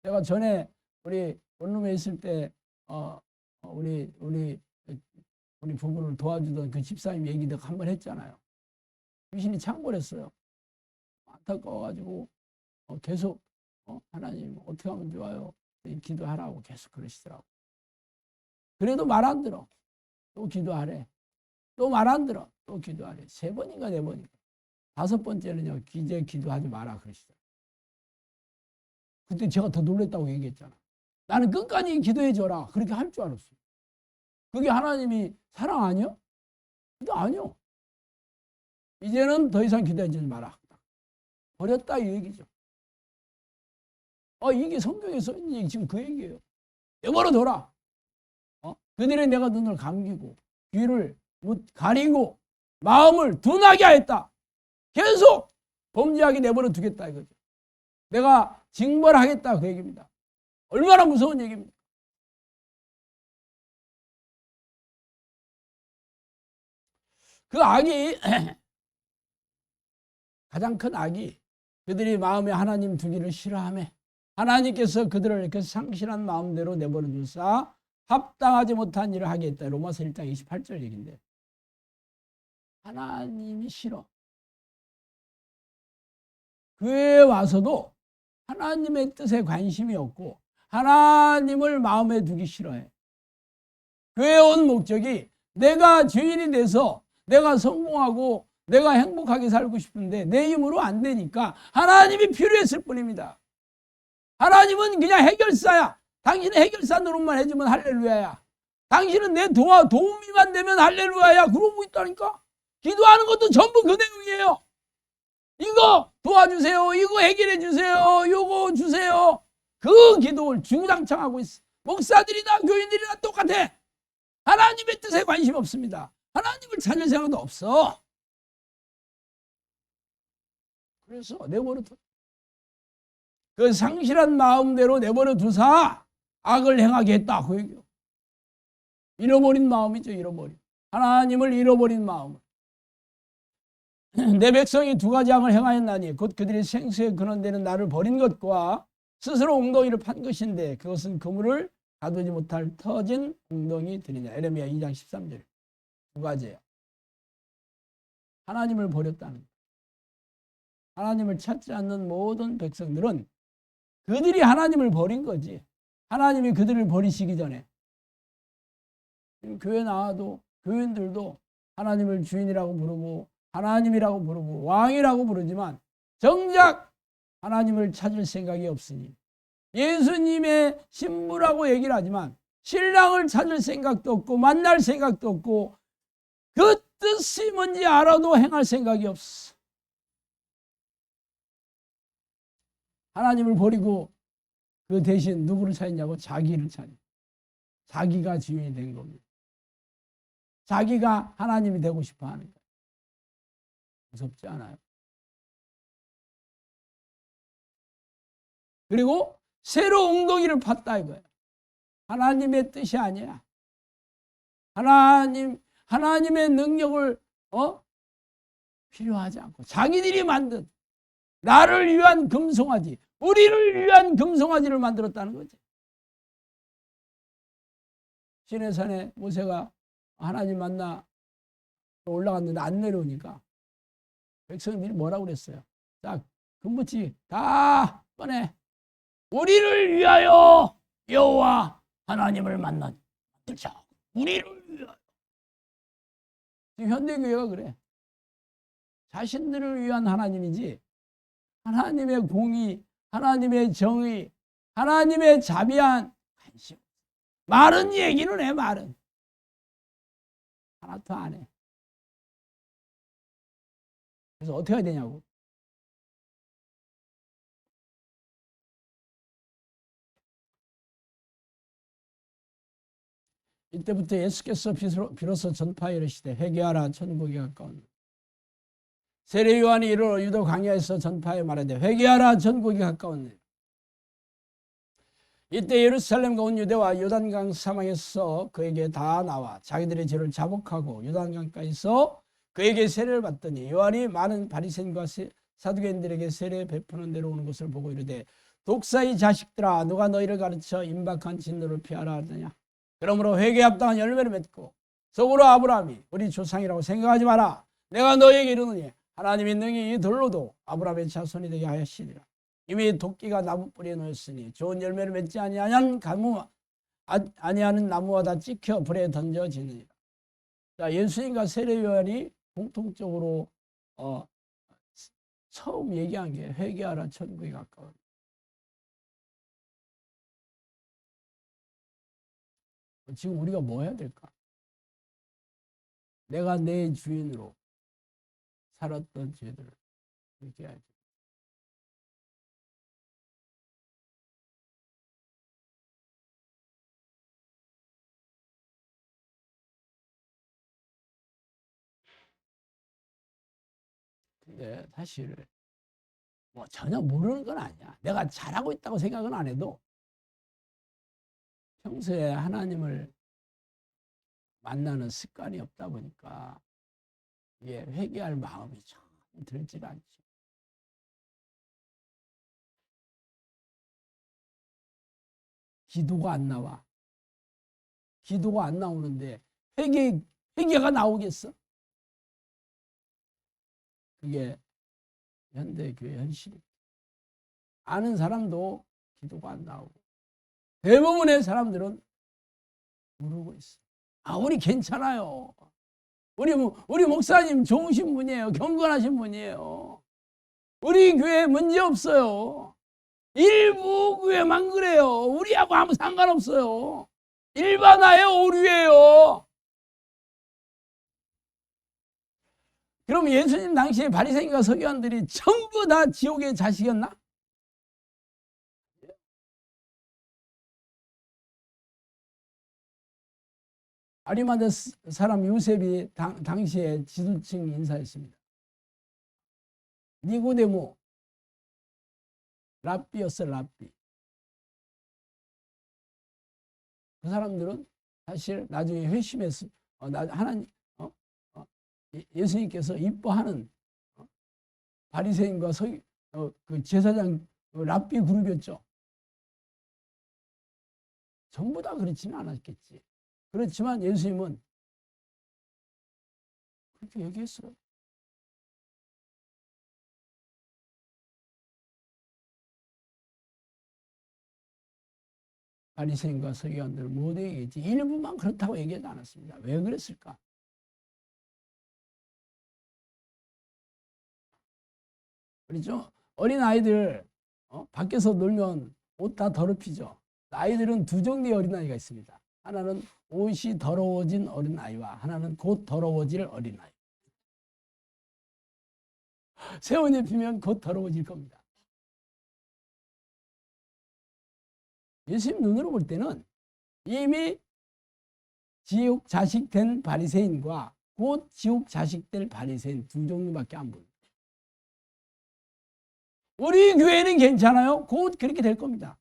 제가 전에 우리 원룸에 있을 때 우리 부부를 도와주던 그 집사님 얘기도 한번 했잖아요. 귀신이 창궐했어요. 안타까워가지고 계속 하나님 어떻게 하면 좋아요? 기도하라고 계속 그러시더라고. 그래도 말 안 들어. 또 기도하래. 또 말 안 들어. 또 기도하래. 3번인가 4번인가. 5번째는요. 이제 기도하지 마라 그러시더라고. 그때 제가 더 놀랬다고 얘기했잖아. 나는 끝까지 기도해 줘라. 그렇게 할 줄 알았어요. 그게 하나님이 사랑 아니야? 그게 아니요. 이제는 더 이상 기도해 주지 마라. 버렸다 이 얘기죠. 이게 성경에 써 있는 얘기 지금 그 얘기예요. 내버려 둬라. 그들의 내가 눈을 감기고 귀를 가리고 마음을 둔하게 하였다. 계속 범죄하게 내버려 두겠다 이거죠. 내가 징벌하겠다 그 얘기입니다. 얼마나 무서운 얘기입니까? 그 악이 가장 큰 악이 그들이 마음에 하나님 두기를 싫어하며 하나님께서 그들을 이렇게 상실한 마음대로 내버려 두사 합당하지 못한 일을 하게 했다. 로마서 1장 28절 얘기인데 하나님이 싫어. 교회에 와서도 하나님의 뜻에 관심이 없고 하나님을 마음에 두기 싫어해. 교회에 온 목적이 내가 주인이 돼서 내가 성공하고 내가 행복하게 살고 싶은데 내 힘으로 안 되니까 하나님이 필요했을 뿐입니다. 하나님은 그냥 해결사야. 당신은 해결사 노릇만 해주면 할렐루야야. 당신은 내 도움이만 되면 할렐루야야. 그러고 있다니까. 기도하는 것도 전부 그 내용이에요. 이거 도와주세요. 이거 해결해 주세요. 요거 주세요. 그 기도를 주구장창 하고 있어. 목사들이나 교인들이나 똑같아. 하나님의 뜻에 관심 없습니다. 하나님을 찾을 생각도 없어. 그래서 내버려 둬. 그 상실한 마음대로 내버려 두사 악을 행하게 했다. 그 얘기요. 잃어버린 마음이죠. 잃어버린. 하나님을 잃어버린 마음. 내 백성이 두 가지 악을 행하였나니 곧 그들이 생수에 근원되는 나를 버린 것과 스스로 웅덩이를 판 것인데 그것은 그물을 가두지 못할 터진 웅덩이들이냐. 에레미야 2장 13절. 두 가지예요. 하나님을 버렸다는 것. 하나님을 찾지 않는 모든 백성들은 그들이 하나님을 버린 거지. 하나님이 그들을 버리시기 전에. 교회 나와도 교인들도 하나님을 주인이라고 부르고 하나님이라고 부르고 왕이라고 부르지만 정작 하나님을 찾을 생각이 없으니 예수님의 신부라고 얘기를 하지만 신랑을 찾을 생각도 없고 만날 생각도 없고 그 뜻이 뭔지 알아도 행할 생각이 없어. 하나님을 버리고 그 대신 누구를 찾냐고? 자기를 찾냐. 자기가 주인이 된 겁니다. 자기가 하나님이 되고 싶어 하는 거예요. 무섭지 않아요? 그리고 새로 웅덩이를 팠다 이거예요. 하나님의 뜻이 아니야. 하나님의 능력을 필요하지 않고 자기들이 만든 나를 위한 금송아지, 우리를 위한 금송아지를 만들었다는 거지. 시내산에 모세가 하나님 만나 올라갔는데 안 내려오니까 백성들이 뭐라고 그랬어요? 자, 금붙이 다 꺼내. 우리를 위하여 여호와 하나님을 만들자. 우리를 위하여. 지금 현대교회가 그래. 자신들을 위한 하나님이지 하나님의 공의, 하나님의 정의, 하나님의 자비한 관심. 말은 얘기는 해, 말은. 하나도 안 해. 그래서 어떻게 해야 되냐고. 이때부터 예수께서 비로소 전파에 이르시되 회개하라 천국이 가까운. 세례 요한이 이르러 유다 광야에서 전파에 말하되 회개하라 천국이 가까웠네. 이때 예루살렘과 온 유대와 요단강 사방에서 그에게 다 나와 자기들의 죄를 자복하고 요단강가에서 그에게 세례를 받더니 요한이 많은 바리새인과 사두개인들에게 세례 베푸는 데로 오는 것을 보고 이르되 독사의 자식들아 누가 너희를 가르쳐 임박한 진노를 피하라 하더냐. 그러므로 회개에 합당한 열매를 맺고 속으로 아브라함이 우리 조상이라고 생각하지 마라. 내가 너희에게 이르노니 하나님이 능히 이 돌로도 아브라함의 자손이 되게 하시리라. 이미 도끼가 나무 뿌리에 놓였으니 좋은 열매를 맺지 아니하는 나무마다 찍혀 불에 던져지느니라. 자, 예수님과 세례 요한이 공통적으로 처음 얘기한 게 회개하라 천국이 가까워. 지금 우리가 뭐 해야 될까? 내가 내 주인으로 살았던 죄들을 이렇게 해야지. 근데 사실 뭐 전혀 모르는 건 아니야. 내가 잘하고 있다고 생각은 안 해도 평소에 하나님을 만나는 습관이 없다 보니까 이게 회개할 마음이 참 들질 않지. 기도가 안 나와. 기도가 안 나오는데 회개가 나오겠어? 그게 현대교회 현실이. 아는 사람도 기도가 안 나오고 대부분의 사람들은 모르고 있어. 아, 우리 괜찮아요. 우리 목사님 좋으신 분이에요. 경건하신 분이에요. 우리 교회 문제 없어요. 일부 교회만 그래요. 우리하고 아무 상관없어요. 일반화예요, 오류예요. 그럼 예수님 당시에 바리새인과 서기관들이 전부 다 지옥의 자식이었나? 아리마대 사람 요셉이 당시에 지도층 인사였습니다. 니고데모, 랍비였어, 랍비. 그 사람들은 사실 나중에 회심해서 하나님 예수님께서 이뻐하는 바리새인과 그 제사장 랍비 그룹이었죠. 전부 다 그렇지는 않았겠지. 그렇지만 예수님은 그렇게 얘기했어요. 바리새인과 서기관들 모두 얘기했지. 일부만 그렇다고 얘기하지 않았습니다. 왜 그랬을까? 그렇죠? 어린 아이들 밖에서 놀면 옷 다 더럽히죠. 아이들은 두 종류의 어린아이가 있습니다. 하나는 옷이 더러워진 어린아이와 하나는 곧 더러워질 어린아이. 새 옷 입히면 곧 더러워질 겁니다. 예수님 눈으로 볼 때는 이미 지옥 자식 된 바리새인과 곧 지옥 자식 될 바리새인 두 종류밖에 안 보입니다. 우리 교회는 괜찮아요. 곧 그렇게 될 겁니다.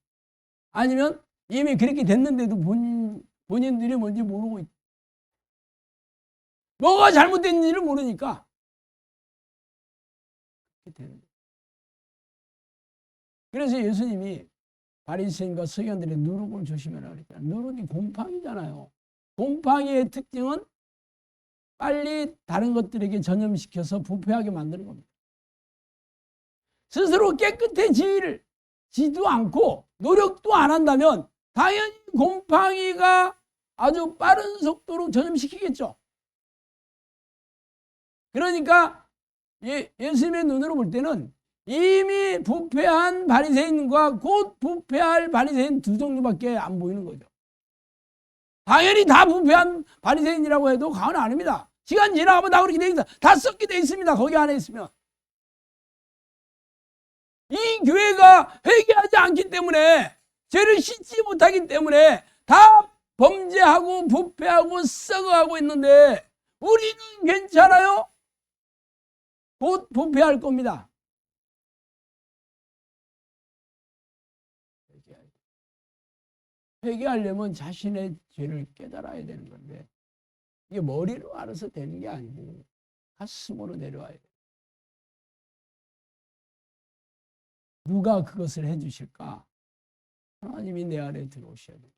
아니면 이미 그렇게 됐는데도 본인들이 뭔지 모르고 뭐가 잘못됐는지를 모르니까 그렇게 되는 거예요. 그래서 예수님이 바리새인과 서기관들의 누룩을 조심해라 그랬잖아요. 누룩이 곰팡이잖아요. 곰팡이의 특징은 빨리 다른 것들에게 전염시켜서 부패하게 만드는 겁니다. 스스로 깨끗해지지도 않고 노력도 안 한다면 당연히 곰팡이가 아주 빠른 속도로 전염시키겠죠. 그러니까 예수님의 눈으로 볼 때는 이미 부패한 바리새인과 곧 부패할 바리새인 두 종류밖에 안 보이는 거죠. 당연히 다 부패한 바리새인이라고 해도 과언은 아닙니다. 시간 지나가면 다 그렇게 돼 있다. 다 썩게 돼 있습니다. 거기 안에 있으면. 이 교회가 회개하지 않기 때문에 죄를 씻지 못하기 때문에 다 범죄하고 부패하고 썩어가고 있는데 우리는 괜찮아요? 곧 부패할 겁니다. 회개하려면 자신의 죄를 깨달아야 되는 건데 이게 머리로 알아서 되는 게 아니고 가슴으로 내려와야 돼요. 누가 그것을 해주실까? 하나님이 내 안에 들어오셔야 돼요.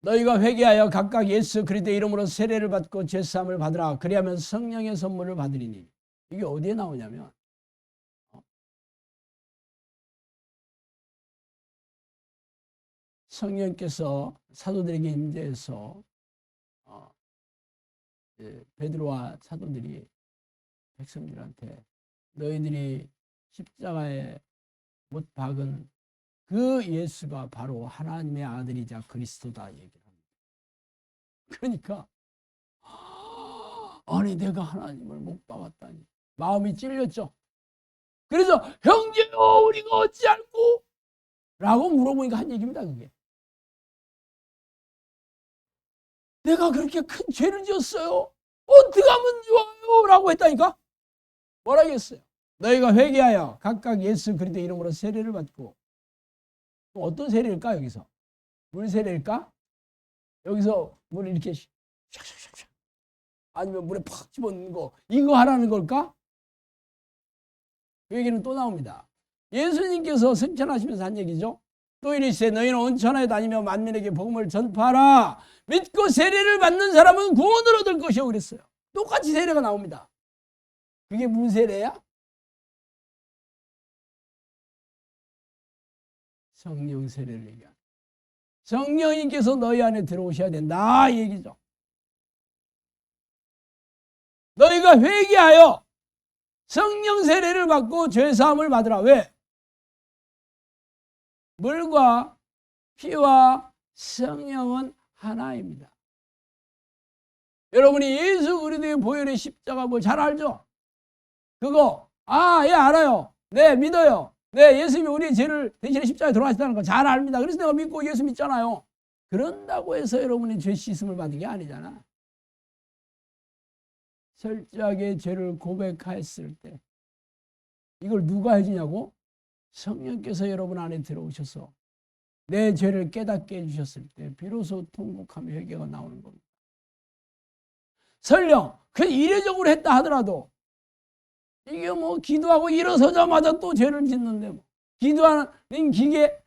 너희가 회개하여 각각 예수 그리스도의 이름으로 세례를 받고 죄사함을 받으라. 그리하면 성령의 선물을 받으리니. 이게 어디에 나오냐면 성령께서 사도들에게 임재해서 베드로와 사도들이 백성들한테 너희들이 십자가에 못 박은 그 예수가 바로 하나님의 아들이자 그리스도다 얘기를 합니다. 그러니까 아니 내가 하나님을 못 박았다니 마음이 찔렸죠. 그래서 형제여 우리가 어찌할꼬? 라고 물어보니까 한 얘기입니다. 그게 내가 그렇게 큰 죄를 지었어요. 어떻게 하면 좋아요? 라고 했다니까. 뭐라 했어요? 너희가 회개하여 각각 예수 그리스도 이름으로 세례를 받고, 어떤 세례일까? 여기서 물 세례일까? 여기서 물을 이렇게 샥샥샥샥 아니면 물에 팍 집어넣는 거, 이거 하라는 걸까? 그 얘기는 또 나옵니다. 예수님께서 승천하시면서 한 얘기죠. 또 이르시되 너희는 온 천하에 다니며 만민에게 복음을 전파하라. 믿고 세례를 받는 사람은 구원을 얻을 것이요 그랬어요. 똑같이 세례가 나옵니다. 그게 무슨 세례야? 성령 세례를 얘기합니다. 성령님께서 너희 안에 들어오셔야 된다 이 얘기죠. 너희가 회개하여 성령 세례를 받고 죄사함을 받으라. 왜? 물과 피와 성령은 하나입니다. 여러분이 예수 그리스도의 보혈의 십자가 뭐 잘 알죠? 그거 예 알아요. 네 믿어요. 네 예수님이 우리의 죄를 대신에 십자가에 돌아가셨다는 거 잘 압니다. 그래서 내가 믿고 예수 믿잖아요. 그런다고 해서 여러분이 죄 씻음을 받은 게 아니잖아. 철저하게 죄를 고백했을 때 이걸 누가 해주냐고? 성령께서 여러분 안에 들어오셔서 내 죄를 깨닫게 해주셨을 때 비로소 통곡하며 회개가 나오는 겁니다. 설령 그 이례적으로 했다 하더라도 이게 뭐 기도하고 일어서자마자 또 죄를 짓는데 뭐 기도하는 기계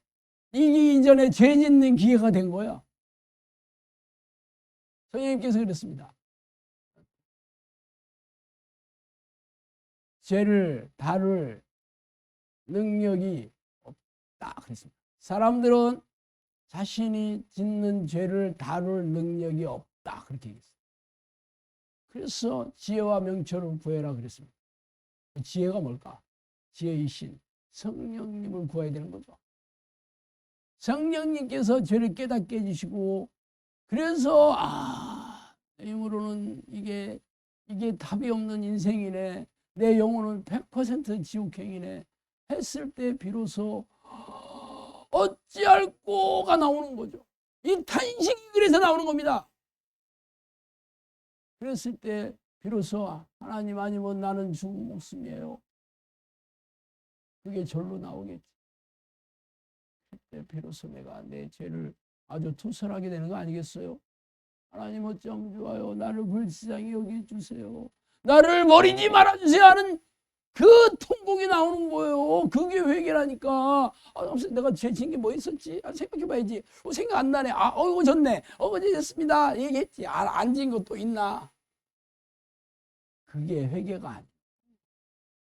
이기 이전에 죄 짓는 기계가 된 거야. 성령님께서 그랬습니다. 죄를 다룰 능력이 없다 그랬습니다. 사람들은 자신이 짓는 죄를 다룰 능력이 없다 그렇게 얘기했어요. 그래서 지혜와 명철을 구해라 그랬습니다. 지혜가 뭘까? 지혜이신 성령님을 구해야 되는 거죠. 성령님께서 죄를 깨닫게 해주시고 그래서 내 힘으로는 이게 답이 없는 인생이네. 내 영혼은 100% 지옥행이네. 했을 때 비로소 어찌할꼬가 나오는 거죠. 이 탄식이 그래서 나오는 겁니다. 그랬을 때 비로소 하나님 아니면 나는 죽은 목숨이에요. 그게 절로 나오겠지. 그때 비로소 내가 내 죄를 아주 투설하게 되는 거 아니겠어요? 하나님 어쩜 좋아요. 나를 불쌍히 여겨주세요. 나를 버리지 말아주세요 하는 그 통곡이 나오는 거예요. 그게 회개라니까. 내가 죄 지은 게 뭐 있었지? 생각해봐야지. 생각 안 나네. 이거 졌네. 어제 됐습니다. 얘기했지. 안 지은 것도 있나? 그게 회개가 아니에요.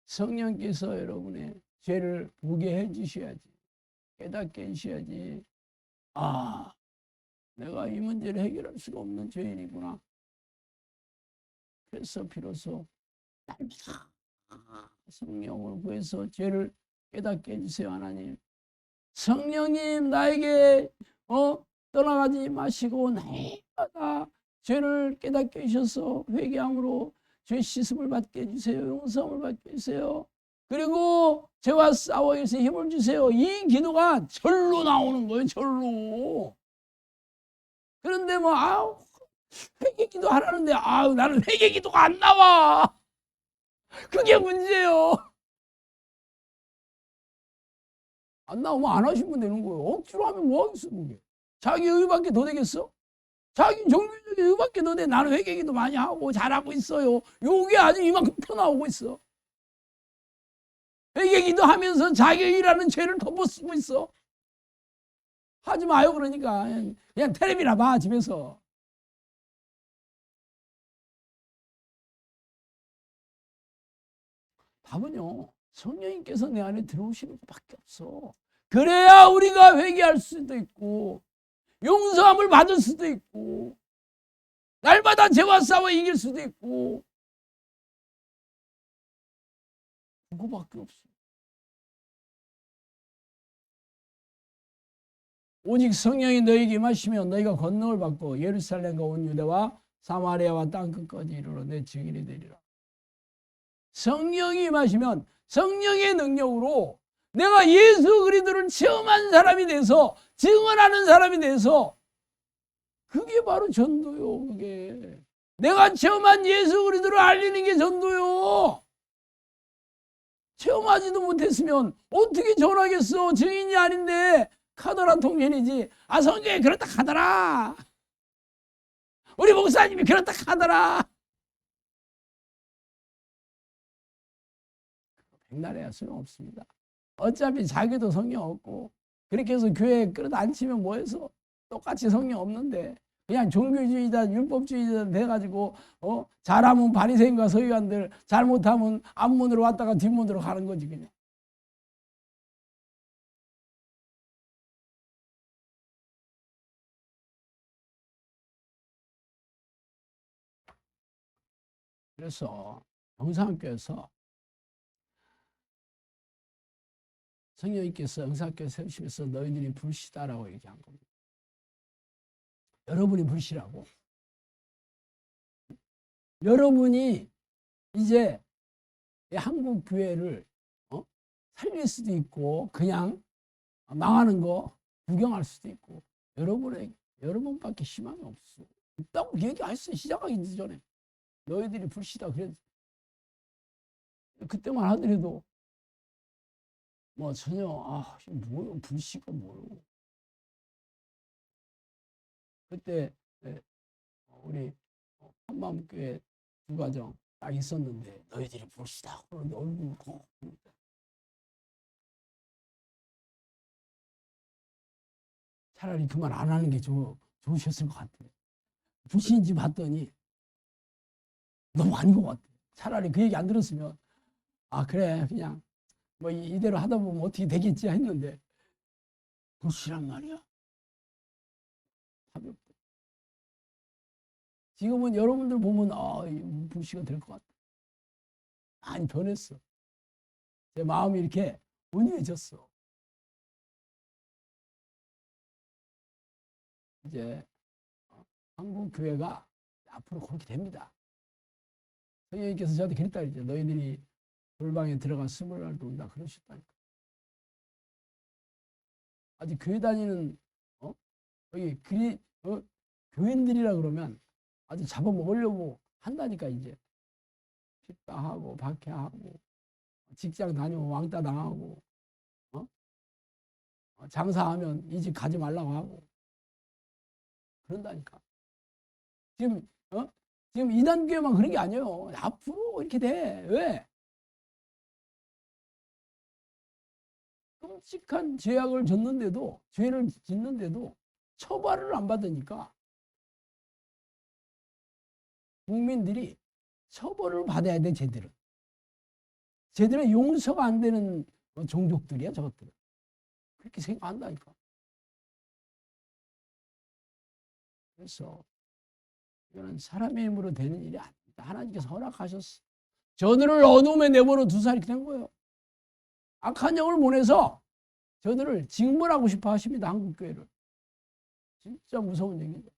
성령께서 여러분의 죄를 보게 해주셔야지. 깨닫게 해주셔야지. 내가 이 문제를 해결할 수가 없는 죄인이구나. 그래서 비로소 날마다 성령을 구해서 죄를 깨닫게 해주세요. 하나님 성령님 나에게 떠나가지 마시고 날마다 죄를 깨닫게 해주셔서 회개함으로 죄 씻음을 받게 해주세요. 용서함을 받게 해주세요. 그리고 죄와 싸워 위해서 힘을 주세요. 이 기도가 절로 나오는 거예요. 절로. 그런데 회개 기도 하라는데 나는 회개 기도가 안 나와. 그게 문제예요. 안 나오면 안 하시면 되는 거예요. 억지로 하면 뭐 하겠어 그게. 자기 의밖에 더 되겠어? 자기 종교적인 의밖에 더 돼. 나는 회개 기도 많이 하고 잘하고 있어요. 요게 아주 이만큼 펴나오고 있어. 회개 기도하면서 자기 일하는 죄를 덮어쓰고 있어. 하지 마요. 그러니까 그냥 텔레비나 봐 집에서. 답은요. 성령님께서 내 안에 들어오시는 것밖에 없어. 그래야 우리가 회개할 수도 있고 용서함을 받을 수도 있고 날마다 죄와 싸워 이길 수도 있고 그거밖에 없어. 오직 성령이 너희에게 임하시면 너희가 권능을 받고 예루살렘과 온 유대와 사마리아와 땅끝까지 이르러 내 증인이 되리라. 성령이 임하시면 성령의 능력으로 내가 예수 그리스도를 체험한 사람이 돼서 증언하는 사람이 돼서 그게 바로 전도요. 그게 내가 체험한 예수 그리스도를 알리는 게 전도요. 체험하지도 못했으면 어떻게 전하겠어. 증인이 아닌데 카더라 통전이지. 아, 성경에 그렇다 하더라. 우리 목사님이 그렇다 하더라. 백날에야 소용없습니다. 어차피 자기도 성령 없고 그렇게 해서 교회에 끌어안치면 뭐해서 똑같이 성령 없는데 그냥 종교주의자 율법주의자 돼가지고 잘하면 바리새인과 서기관들, 잘못하면 앞문으로 왔다가 뒷문으로 가는 거지 그냥. 그래서 영상교에서 성령님께서 영상교회 세우시면서 너희들이 불시다라고 얘기한 겁니다. 여러분이 불시라고. 여러분이 이제 한국 교회를 살릴 수도 있고 그냥 망하는 거 구경할 수도 있고 여러분밖에 희망이 없어. 있다고 얘기했어요. 시작하기 전에. 너희들이 불시다 그랬지. 그때만 하더라도 뭐 전혀 뭐요 불시가 뭐요. 그때 우리 한마음교회 두 가정 딱 있었는데 너희들이 불시다 그러는데 얼굴 차라리 그만 안 하는 게 좋으셨을 것 같아요. 불신인지 봤더니 너무 아닌 것 같아요. 차라리 그 얘기 안 들었으면 그래 그냥 뭐 이대로 하다 보면 어떻게 되겠지 했는데 불시란 말이야. 답이 없다. 지금은 여러분들 보면 불시가 될 것 같아. 많이 변했어. 제 마음이 이렇게 온유해졌어. 이제 한국 교회가 앞으로 그렇게 됩니다. 성령님께서 저한테 그랬다 그랬죠. 너희들이 돌방에 들어가 20날 논다 그러셨다니까. 아직 교회 다니는 여기 교인들이라 그러면 아주 잡아먹으려고 한다니까. 이제 핍박하고 박해하고 직장 다니면 왕따 당하고 장사하면 이 집 가지 말라고 하고 그런다니까. 지금 이단교회만 그런 게 아니에요. 앞으로 이렇게 돼. 왜? 끔찍한 죄악을 졌는데도, 죄를 짓는데도 처벌을 안 받으니까 국민들이 처벌을 받아야 돼. 쟤들은 용서가 안 되는 종족들이야. 저것들은 그렇게 생각한다니까. 그래서 이거는 사람의 힘으로 되는 일이 아닙니다. 하나님께서 허락하셨어. 저들을 어둠에 내버려 두사 이렇게 된 거예요. 악한 영을 보내서 저들을 징벌하고 싶어 하십니다. 한국교회를. 진짜 무서운 얘기죠.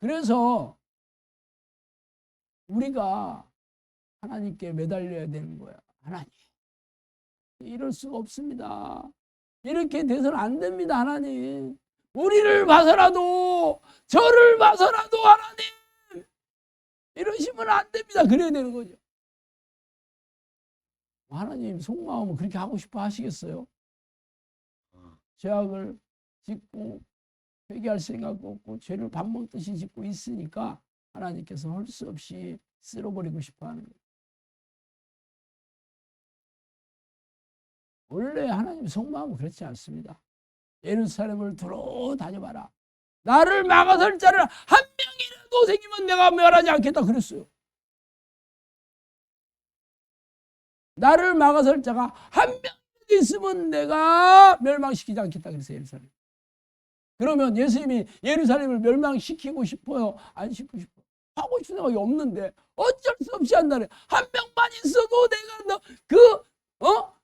그래서 우리가 하나님께 매달려야 되는 거야. 하나님, 이럴 수가 없습니다. 이렇게 돼서는 안 됩니다. 하나님, 우리를 봐서라도 저를 봐서라도 하나님 이러시면 안 됩니다. 그래야 되는 거죠. 하나님 속마음은 그렇게 하고 싶어 하시겠어요? 죄악을 짓고 회개할 생각도 없고 죄를 밥 먹듯이 짓고 있으니까 하나님께서 할 수 없이 쓸어버리고 싶어 하는 거예요. 원래 하나님 속마음은 그렇지 않습니다. 예루살렘을 두루 다녀봐라. 나를 막아설 자를 한 명이라도 생기면 내가 멸하지 않겠다 그랬어요. 나를 막아설 자가 한 명이라도 있으면 내가 멸망시키지 않겠다 그랬어요. 예루살렘. 그러면 예수님이 예루살렘을 멸망시키고 싶어요? 안 시키고 싶어요? 하고 싶은 생각이 없는데 어쩔 수 없이 한다네. 한 명만 있어도 내가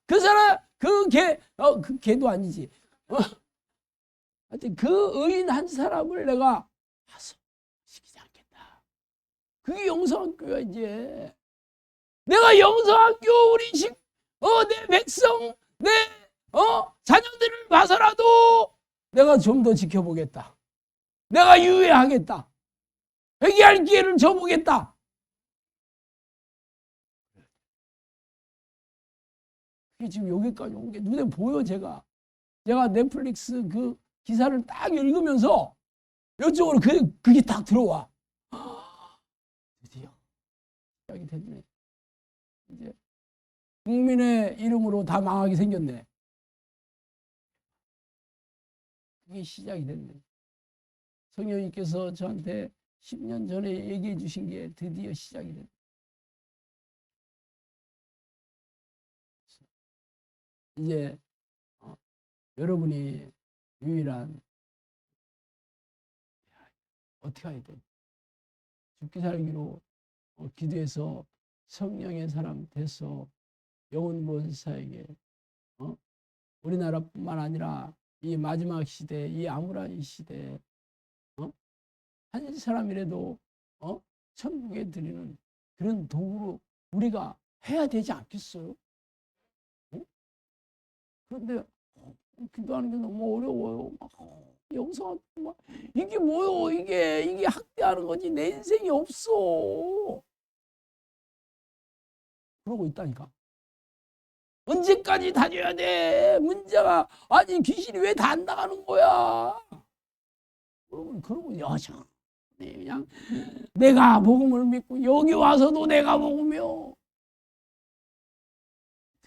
그 사람 그 개도 아니지. 하여튼 그 의인 한 사람을 내가 파송시키지 않겠다. 그게 영성학교야. 이제 내가 영성학교 우리 내 백성 내 자녀들을 봐서라도 내가 좀 더 지켜보겠다. 내가 유예하겠다. 회개할 기회를 줘보겠다. 그게 지금 여기까지 온 게 눈에 보여. 제가 넷플릭스 그 기사를 딱 읽으면서 이쪽으로 그게 딱 들어와. 드디어 시작이 됐네. 이제 국민의 이름으로 다 망하게 생겼네. 그게 시작이 됐네. 성령님께서 저한테 10년 전에 얘기해 주신 게 드디어 시작이 됐네. 이제 여러분이 유일한 어떻게 해야 돼? 죽기 살기로 기도해서 성령의 사람 돼서 영혼본사에게 우리나라뿐만 아니라 이 마지막 시대, 이 암울한 시대에 한 사람이라도 천국에 드리는 그런 도구로 우리가 해야 되지 않겠어요? 그런데 기도하는 게 너무 어려워요. 영상 이게 뭐요? 이게 학대하는 거지. 내 인생이 없어. 그러고 있다니까. 언제까지 다녀야 돼? 문제가 아니 귀신이 왜 다 안 나가는 거야? 여러분 그러고 여전히 그냥 내가 복음을 믿고 여기 와서도 내가 먹으며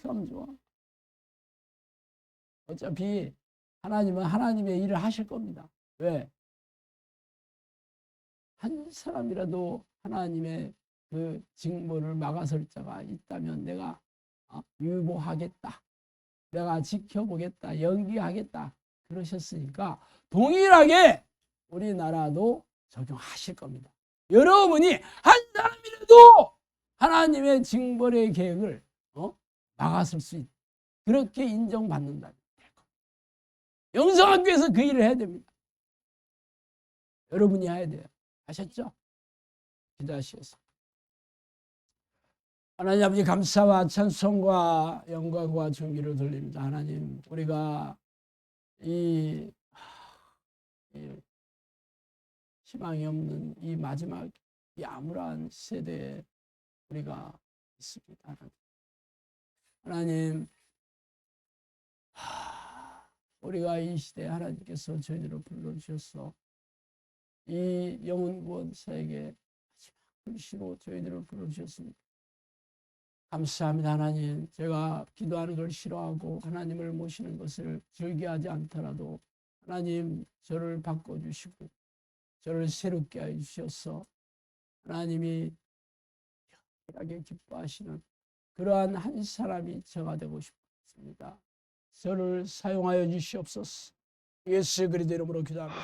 참 좋아. 어차피 하나님은 하나님의 일을 하실 겁니다. 왜? 한 사람이라도 하나님의 그 징벌을 막아설 자가 있다면 내가 유보하겠다. 내가 지켜보겠다. 연기하겠다. 그러셨으니까 동일하게 우리나라도 적용하실 겁니다. 여러분이 한 사람이라도 하나님의 징벌의 계획을 막았을 수 있다. 그렇게 인정받는다. 영성학교에서 그 일을 해야 됩니다. 여러분이 해야 돼요. 아셨죠? 기도하시겠습니다. 하나님 아버지 감사와 찬송과 영광과 존귀를 돌립니다. 하나님 우리가 이 희망이 없는 이 마지막 이 암울한 세대에 우리가 있습니다. 하나님 우리가 이 시대에 하나님께서 저희들을 불러주셔서 이 영혼구원 사에게 마지막 불씨로 저희들을 불러주셨습니다. 감사합니다. 하나님 제가 기도하는 걸 싫어하고 하나님을 모시는 것을 즐겨하지 않더라도 하나님 저를 바꿔주시고 저를 새롭게 해주셔서 하나님이 특별하게 기뻐하시는 그러한 한 사람이 저가 되고 싶습니다. 저를 사용하여 주시옵소서. 예수 그리스도 이름으로 기도합니다.